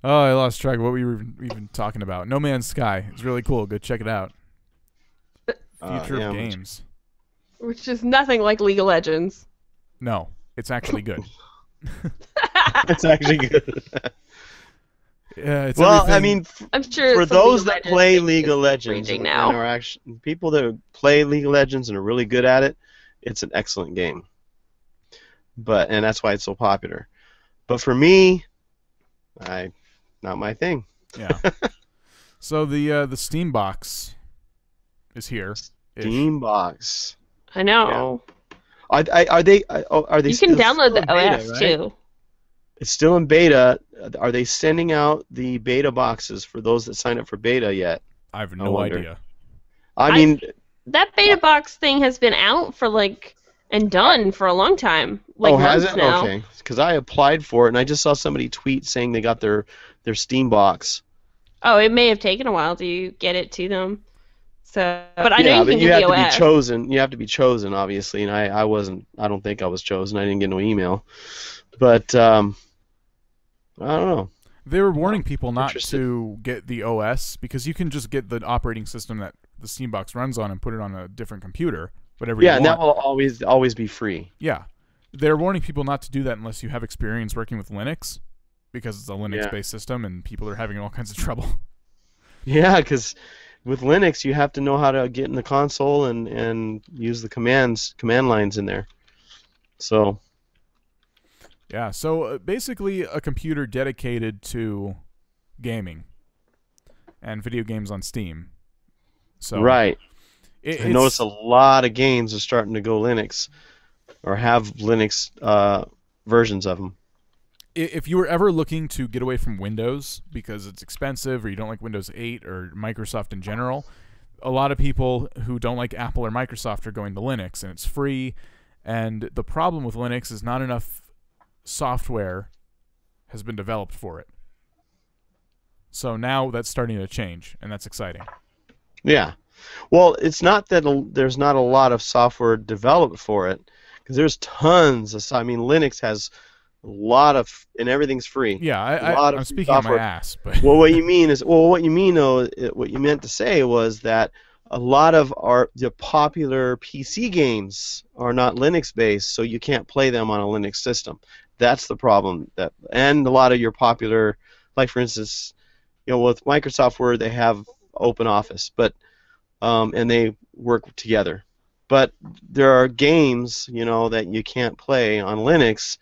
I lost track of what we were even talking about. No Man's Sky. It's really cool. Go check it out. Future of games. Which is nothing like League of Legends. No, it's actually good. It's actually good. Yeah, it's well, everything. I mean, I'm sure for those that play League of Legends and now. are actually people that play League of Legends and are really good at it, it's an excellent game. And that's why it's so popular. But for me, not my thing. Yeah. So the Steam box is here. Steam box. I know. Yeah. Are they? You can download the OS right? too. It's still in beta. Are they sending out the beta boxes for those that sign up for beta yet? I have no idea. I mean, that beta box thing has been out for and done for a long time. Has it? Now. Okay. Because I applied for it and I just saw somebody tweet saying they got their Steam box. Oh, it may have taken a while to get it to them. So, but I know you can you do have the to OS. be chosen. You have to be chosen, obviously, and I wasn't. I don't think I was chosen. I didn't get no email. But I don't know. They were warning people not to get the OS because you can just get the operating system that the Steam box runs on and put it on a different computer, whatever you want. Yeah, and that will always be free. Yeah. They're warning people not to do that unless you have experience working with Linux because it's a Linux-based system and people are having all kinds of trouble. Yeah, because with Linux you have to know how to get in the console and use the command lines in there. So... Yeah, so basically a computer dedicated to gaming and video games on Steam. So right. I notice a lot of games are starting to go Linux or have Linux versions of them. If you were ever looking to get away from Windows because it's expensive or you don't like Windows 8 or Microsoft in general, a lot of people who don't like Apple or Microsoft are going to Linux, and it's free. And the problem with Linux is not enough software has been developed for it. So now that's starting to change, and that's exciting. Yeah. Well, it's not that there's not a lot of software developed for it, because there's tons of. I mean, Linux has a lot of, and everything's free. Yeah, I'm speaking on my ass. But what you mean though, what you meant to say was that a lot of the popular PC games are not Linux based, so you can't play them on a Linux system. That's the problem. And a lot of your popular, like for instance, with Microsoft Word they have OpenOffice, but and they work together. But there are games, that you can't play on Linux.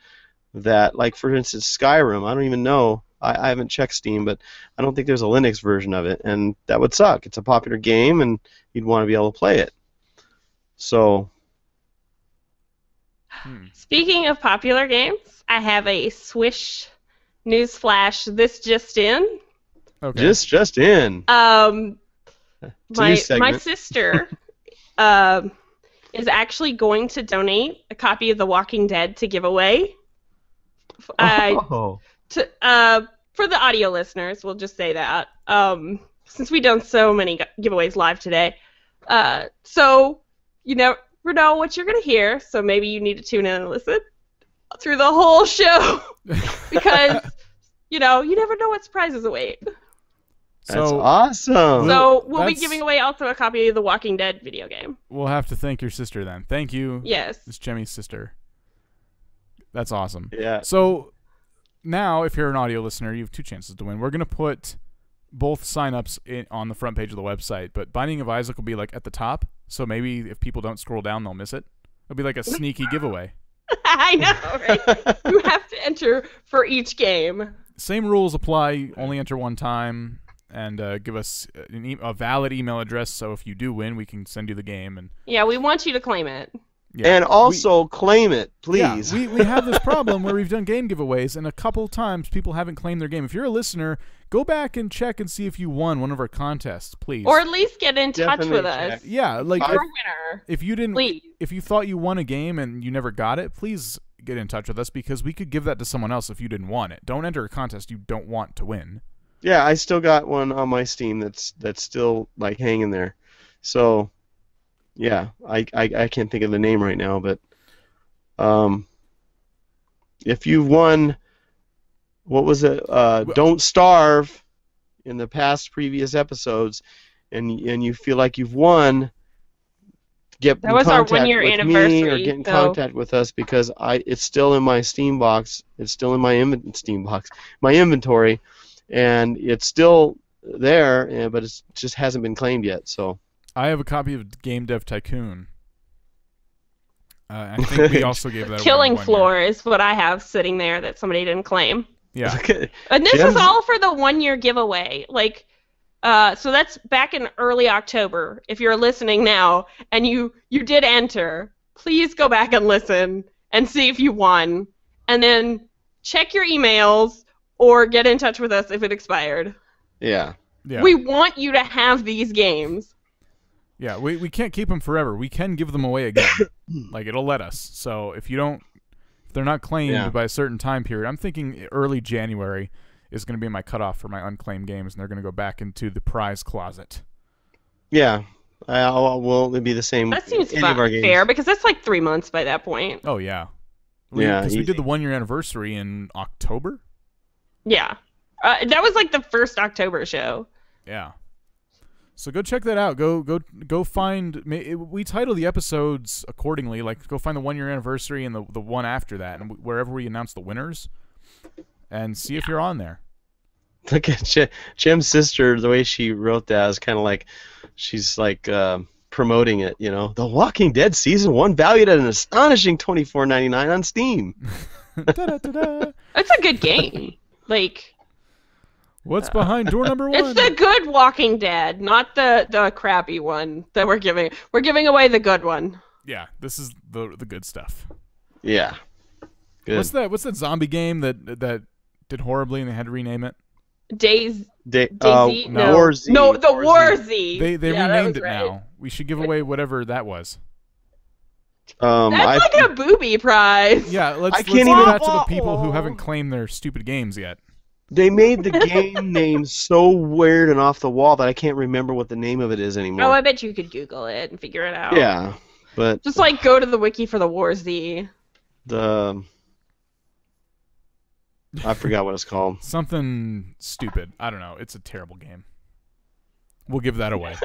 That, like for instance, Skyrim. I don't even know. I haven't checked Steam, but I don't think there's a Linux version of it, and that would suck. It's a popular game, and you'd want to be able to play it. So. Speaking of popular games, I have a Swish newsflash. This just in. Okay. Just in. My sister is actually going to donate a copy of The Walking Dead to give away. For the audio listeners, we'll just say that. Since we've done so many giveaways live today, so you never know what you're gonna hear. So maybe you need to tune in and listen through the whole show because you never know what surprises await. That's awesome. So we'll be giving away also a copy of the Walking Dead video game. We'll have to thank your sister then. Thank you. Yes. It's Jemmy's sister. That's awesome. Yeah. So now, if you're an audio listener, you have 2 chances to win. We're going to put both sign-ups on the front page of the website, but Binding of Isaac will be like at the top, so maybe if people don't scroll down, they'll miss it. It'll be like a sneaky giveaway. I know, right? You have to enter for each game. Same rules apply. Only enter one time, and give us a valid email address, so if you do win, we can send you the game. And yeah, we want you to claim it. Yeah, and also claim it, please. Yeah, we have this problem where we've done game giveaways, and a couple times people haven't claimed their game. If you're a listener, go back and check and see if you won one of our contests, please. Or at least get in touch with us. Yeah, like you're a winner. If you didn't, please. If you thought you won a game and you never got it, please get in touch with us because we could give that to someone else if you didn't want it. Don't enter a contest you don't want to win. Yeah, I still got one on my Steam that's still like hanging there. So. Yeah, I can't think of the name right now, but if you've won, what was it? Don't Starve in the previous episodes, and you feel like you've won, get in contact with me or get in contact with us because it's still in my Steam box. It's still in my my inventory, and it's still there, but it just hasn't been claimed yet. So. I have a copy of Game Dev Tycoon. I think we also gave that Killing Floor is what I have sitting there that somebody didn't claim. Yeah. And this is all for the 1-year giveaway. Like, so that's back in early October. If you're listening now and you did enter, please go back and listen and see if you won. And then check your emails or get in touch with us if it expired. Yeah. We want you to have these games. Yeah, we can't keep them forever. We can give them away again. Like, it'll let us. So if they're not claimed by a certain time period, I'm thinking early January is going to be my cutoff for my unclaimed games, and they're going to go back into the prize closet. Yeah. Will it be the same? That seems fair, because that's like 3 months by that point. Oh, yeah. Yeah, because we did the 1-year anniversary in October? Yeah. That was like the first October show. Yeah. So go check that out. Go find. We title the episodes accordingly. Like, go find the 1-year anniversary and the one after that, and wherever we announce the winners, and see if you're on there. Look at Jim's sister. The way she wrote that is kind of like she's like promoting it. You know, The Walking Dead season 1 valued at an astonishing $24.99 on Steam. It's a good game. Like. What's behind door number 1? It's the good Walking Dead, not the crappy one that we're giving. We're giving away the good one. Yeah, this is the good stuff. Yeah. Good. What's that zombie game that did horribly and they had to rename it? DayZ? No. War Z. No, the War Z. They renamed it now. We should give away whatever that was. That's like a booby prize. Yeah, let's give that to the people who haven't claimed their stupid games yet. They made the game name so weird and off the wall that I can't remember what the name of it is anymore. Oh, I bet you could Google it and figure it out. Yeah, but just like go to the wiki for the War Z. I forgot what it's called. Something stupid. I don't know. It's a terrible game. We'll give that away.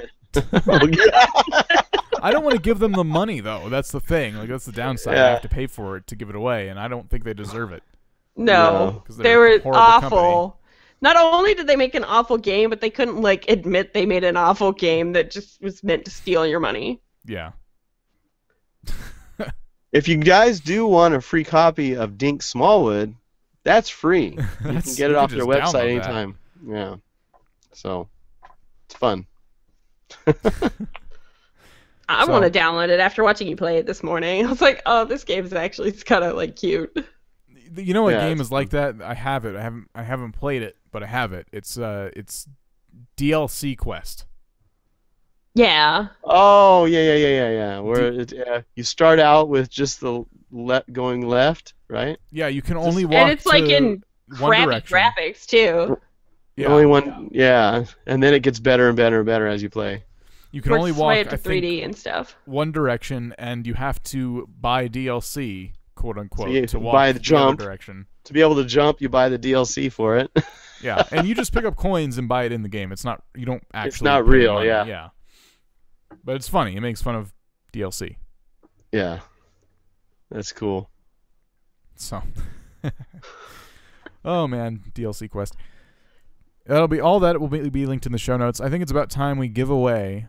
I don't want to give them the money though. That's the thing. Like, that's the downside. I have to pay for it to give it away, and I don't think they deserve it. No, they were awful. Company. Not only did they make an awful game, but they couldn't like admit they made an awful game that just was meant to steal your money. Yeah. If you guys do want a free copy of Dink Smallwood, that's free. You can get it off their website anytime. Yeah. So, it's fun. I want to download it after watching you play it this morning. I was like, oh, this game is actually kind of like cute. You know what game is like that? I have it. I haven't played it, but I have it. It's DLC Quest. Yeah. Oh yeah. Where you start out with just the going left, right? Yeah, you can only walk. And it's like in crappy graphics too. Yeah. Only one. Yeah, and then it gets better and better and better as you play. You can only walk. To 3D and stuff. One direction, and you have to buy DLC. "Quote unquote" so to walk buy the jump direction. To be able to jump, you buy the DLC for it. Yeah, and you just pick up coins and buy it in the game. It's not. You don't actually. It's not pay real. money. Yeah. Yeah. But it's funny. It makes fun of DLC. Yeah. That's cool. So. Oh man, DLC quest. That'll be all that will be linked in the show notes. I think it's about time we give away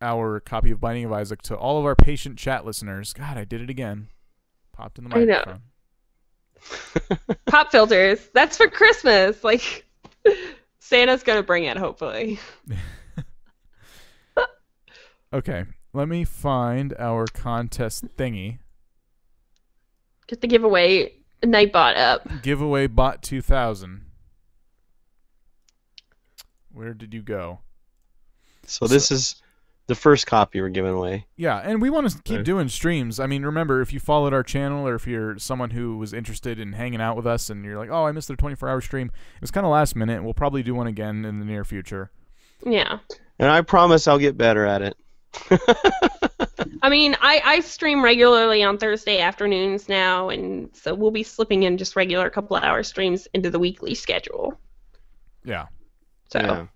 our copy of Binding of Isaac to all of our patient chat listeners. God, I did it again. Popped in the microphone. I know. Pop filters. That's for Christmas. Like, Santa's gonna bring it, hopefully. Okay, let me find our contest thingy. Get the giveaway Nightbot up. Giveaway bot 2000. Where did you go? So this is the first copy we're giving away. Yeah, and we want to keep doing streams. I mean, remember, if you followed our channel or if you're someone who was interested in hanging out with us and you're like, oh, I missed their 24-hour stream, it was kind of last minute. We'll probably do one again in the near future. Yeah. And I promise I'll get better at it. I mean, I stream regularly on Thursday afternoons now, and so we'll be slipping in just regular couple-hour streams into the weekly schedule. Yeah. So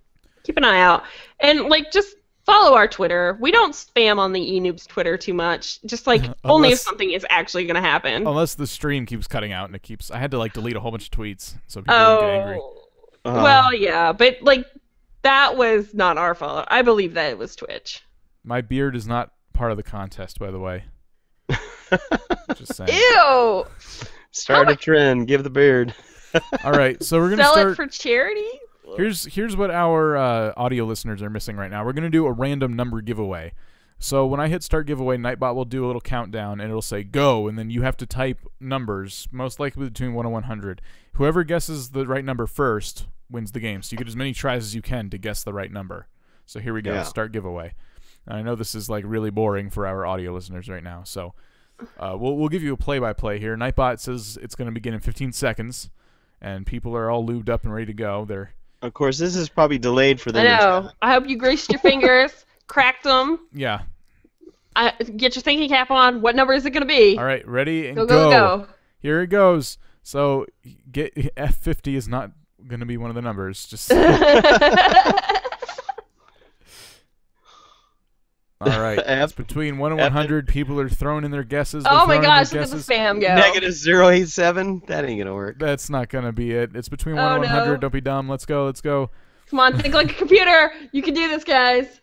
keep an eye out. And, like, just follow our Twitter. We don't spam on the eNoobs Twitter too much. Just, like, only if something is actually going to happen. Unless the stream keeps cutting out and it keeps... I had to, like, delete a whole bunch of tweets so people would get angry. Well, yeah, but, like, that was not our fault. I believe that it was Twitch. My beard is not part of the contest, by the way. Just saying. Ew! Start a trend. Give the beard. All right, so we're gonna sell it for charity. Here's what our audio listeners are missing right now. We're gonna do a random number giveaway. So when I hit start giveaway, Nightbot will do a little countdown and it'll say go, and then you have to type numbers, most likely between 1 and 100. Whoever guesses the right number first wins the game. So you get as many tries as you can to guess the right number. So here we go. Start giveaway. I know this is like really boring for our audio listeners right now, so we'll give you a play-by-play here. Nightbot says it's going to begin in 15 seconds, and people are all lubed up and ready to go. Of course, this is probably delayed for them. I know. I hope you greased your fingers, cracked them. Yeah. Get your thinking cap on. What number is it going to be? All right, ready and go. Here it goes. So F50 is not going to be one of the numbers. Just. All right. It's between 1 and 100. People are throwing in their guesses. Oh my gosh, look at the spam go. Negative 087. That ain't gonna work. That's not gonna be it. It's between 1 and 100. No. Don't be dumb. Let's go. Come on, think like a computer. You can do this, guys.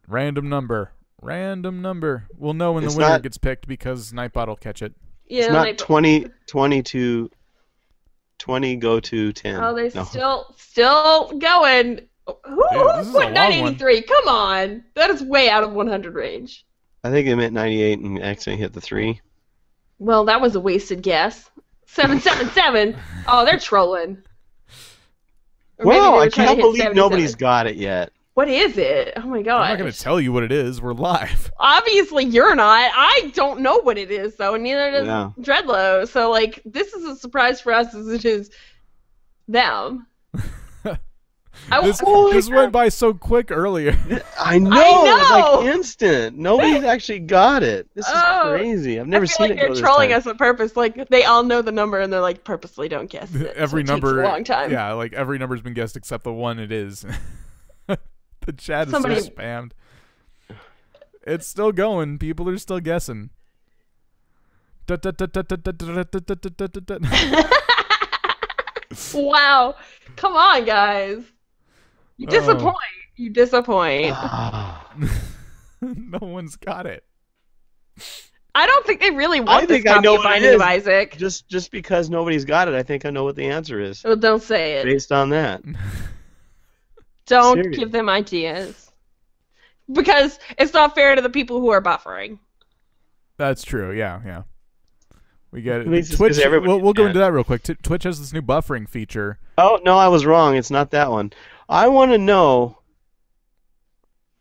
Random number. We'll know when the winner gets picked because Nightbot will catch it. Yeah, it's not 20 go to 10. Oh, they're still going. Who put 983? Come on. That is way out of 100 range. I think they meant 98 and accidentally hit the 3. Well, that was a wasted guess. 777. Oh, they're trolling. Well, I can't believe nobody's got it yet. What is it? Oh my god. I'm not going to tell you what it is. We're live. Obviously, you're not. I don't know what it is, though, and neither does Dreadlow. So, like, this is a surprise for us as it is them. This went by so quick earlier. I know. It's like instant. Nobody's actually got it. This is crazy. I've never seen it go this time. They're trolling us on purpose. Like, they all know the number, and they're like, purposely don't guess it. Every number. It takes a long time. Yeah, like every number's been guessed except the one it is. The chat is so spammed. It's still going. People are still guessing. Wow. Come on, guys. You disappoint. You disappoint. No one's got it. I don't think they really want this copy of Binding of Isaac. Just because nobody's got it, I think I know what the answer is. Well, don't say it. Based on that. Don't give them ideas. Because it's not fair to the people who are buffering. That's true, yeah. We get it. Twitch, we'll go into that real quick. Twitch has this new buffering feature. Oh, no, I was wrong. It's not that one. I want to know,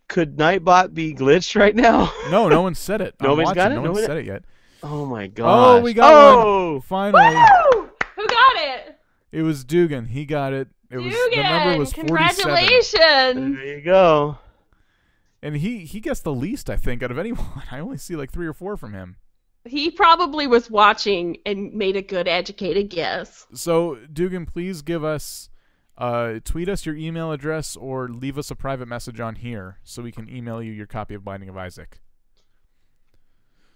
could Nightbot be glitched right now? No one said it. Nobody's got it? No one said it yet. Oh, my gosh. Oh, we got one. Finally. Woo! Who got it? It was Dugan. He got it. The number was 47. Congratulations. There you go. And he guessed the least, I think, out of anyone. I only see like 3 or 4 from him. He probably was watching and made a good educated guess. So, Dugan, please give us tweet us your email address or leave us a private message on here so we can email you your copy of Binding of Isaac.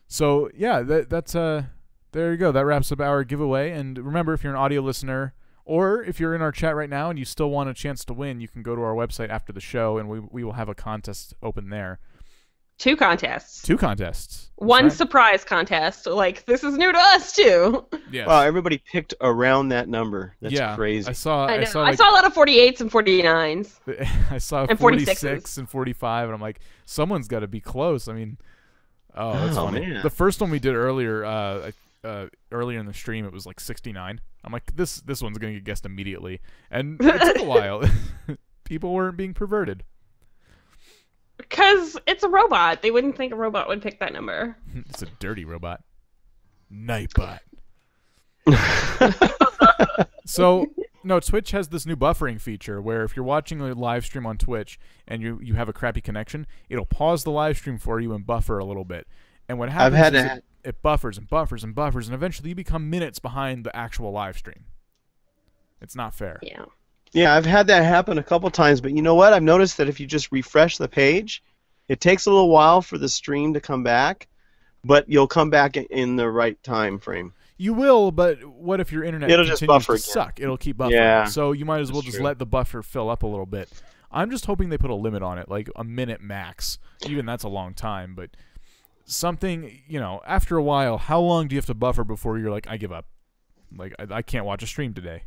So yeah, that's there you go. That wraps up our giveaway. And remember, if you're an audio listener or if you're in our chat right now and you still want a chance to win, you can go to our website after the show and we will have a contest open there. 2 contests. 2 contests. One surprise contest. Like, this is new to us too. Yes. Wow, everybody picked around that number. That's crazy. I saw a lot of 48s and 49s. I saw and 46 and 45, and I'm like, someone's got to be close. I mean, that's funny. Man. The first one we did earlier in the stream, it was like 69. I'm like, this one's gonna get guessed immediately, and it took a while. People weren't being perverted. Because it's a robot. They wouldn't think a robot would pick that number. It's a dirty robot. Nightbot. So, no, Twitch has this new buffering feature where if you're watching a live stream on Twitch and you have a crappy connection, it'll pause the live stream for you and buffer a little bit. And what happens is it buffers and buffers and buffers, and eventually you become minutes behind the actual live stream. It's not fair. Yeah. Yeah, I've had that happen a couple times, but you know what? I've noticed that if you just refresh the page, it takes a little while for the stream to come back, but you'll come back in the right time frame. You will, but what if your internet continues just buffer to suck? It'll keep buffering. Yeah, so you might as well just true. let the buffer fill up a little bit. I'm just hoping they put a limit on it, like a minute max. Even that's a long time, but something, after a while, how long do you have to buffer before you're like, I give up? Like, I can't watch a stream today.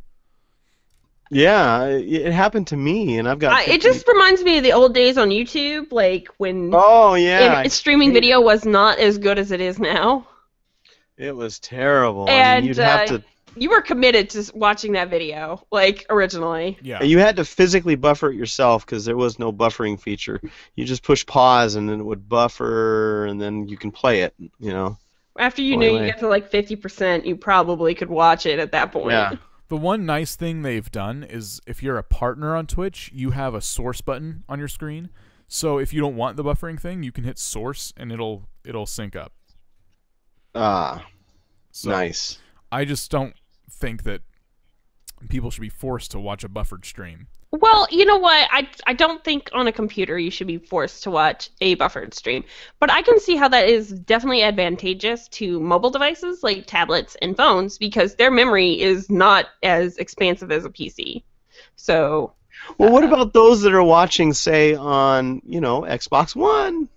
Yeah, it happened to me, and I've got. It just reminds me of the old days on YouTube, like when. Oh yeah. Streaming video was not as good as it is now. It was terrible. And I mean, you'd have to. You were committed to watching that video, like originally. Yeah. You had to physically buffer it yourself because there was no buffering feature. You just push pause, and then it would buffer, and then you can play it. After you knew you get to like 50%, you probably could watch it at that point. Yeah. The one nice thing they've done is if you're a partner on Twitch, you have a source button on your screen. So if you don't want the buffering thing, you can hit source and it'll sync up. So nice. I just don't think that people should be forced to watch a buffered stream. Well, you know what? I don't think on a computer you should be forced to watch a buffered stream. But I can see how that is definitely advantageous to mobile devices like tablets and phones because their memory is not as expansive as a PC. So. Well, what about those that are watching, say, on, Xbox One,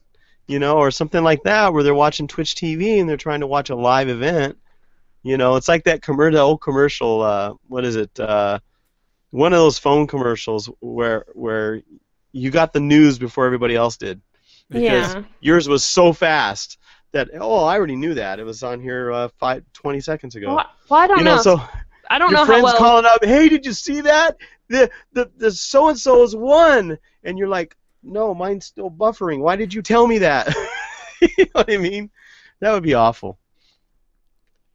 or something like that, where they're watching Twitch TV and they're trying to watch a live event? It's like that the old commercial, what is it? One of those phone commercials where you got the news before everybody else did. Because yours was so fast that, I already knew that. It was on here 20 seconds ago. Well, I don't know. So I don't know your how friend's well... calling up, hey, did you see that? The so-and-so's won. And you're like, no, mine's still buffering. Why did you tell me that? You know what I mean? That would be awful.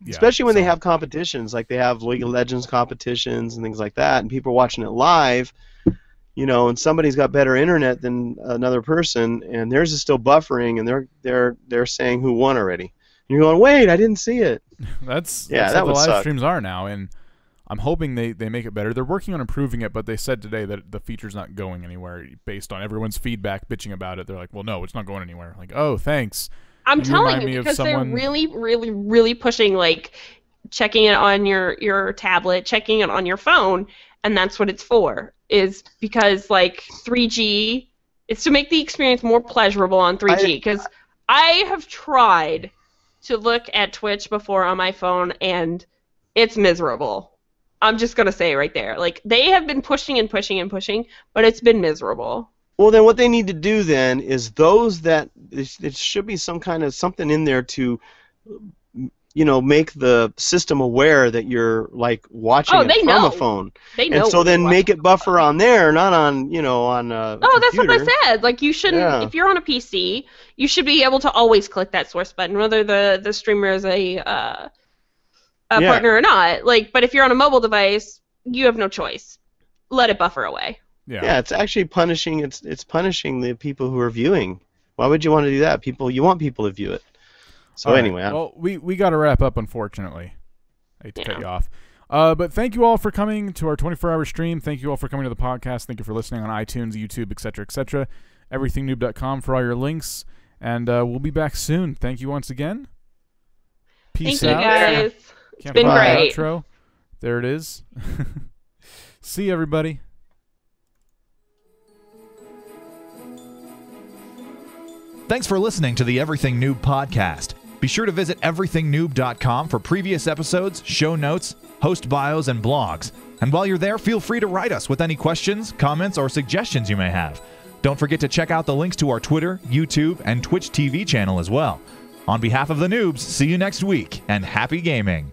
Yeah, especially when they have competitions, like they have League of Legends competitions and things like that, and people are watching it live, and somebody's got better internet than another person, and theirs is still buffering, and they're saying who won already. And you're going, wait, I didn't see it. That's that how the would live suck. Streams are now, and I'm hoping they make it better. They're working on improving it, but they said today that the feature's not going anywhere based on everyone's feedback bitching about it. They're like, well, no, it's not going anywhere. Like, oh, thanks. I'm telling you, because they're really, really, really pushing, like, checking it on your tablet, checking it on your phone, and that's what it's for, is because, like, 3G, it's to make the experience more pleasurable on 3G, because I have tried to look at Twitch before on my phone, and it's miserable. I'm just going to say it right there. Like, they have been pushing and pushing and pushing, but it's been miserable. Well, then what they need to do then is those that it should be something in there to, make the system aware that you're like watching it from a phone. They know. And so then make it buffer on there, not on on a computer. That's what I said. Like you shouldn't. If you're on a PC, you should be able to always click that source button, whether the streamer is a partner or not. Like, but if you're on a mobile device, you have no choice. Let it buffer away. Yeah, it's actually punishing. It's punishing the people who are viewing. Why would you want to do that? You want people to view it. So anyway, well, we got to wrap up, unfortunately. I hate to cut you off. But thank you all for coming to our 24-hour stream. Thank you all for coming to the podcast. Thank you for listening on iTunes, YouTube, etc., etc. EverythingNoob.com for all your links. And we'll be back soon. Thank you once again. Peace out. Thank you, guys. It's been great. Outro. There it is. See you, everybody. Thanks for listening to the Everything Noob podcast. Be sure to visit everythingnoob.com for previous episodes, show notes, host bios, and blogs. And while you're there, feel free to write us with any questions, comments, or suggestions you may have. Don't forget to check out the links to our Twitter, YouTube, and Twitch TV channel as well. On behalf of the Noobs, see you next week, and happy gaming!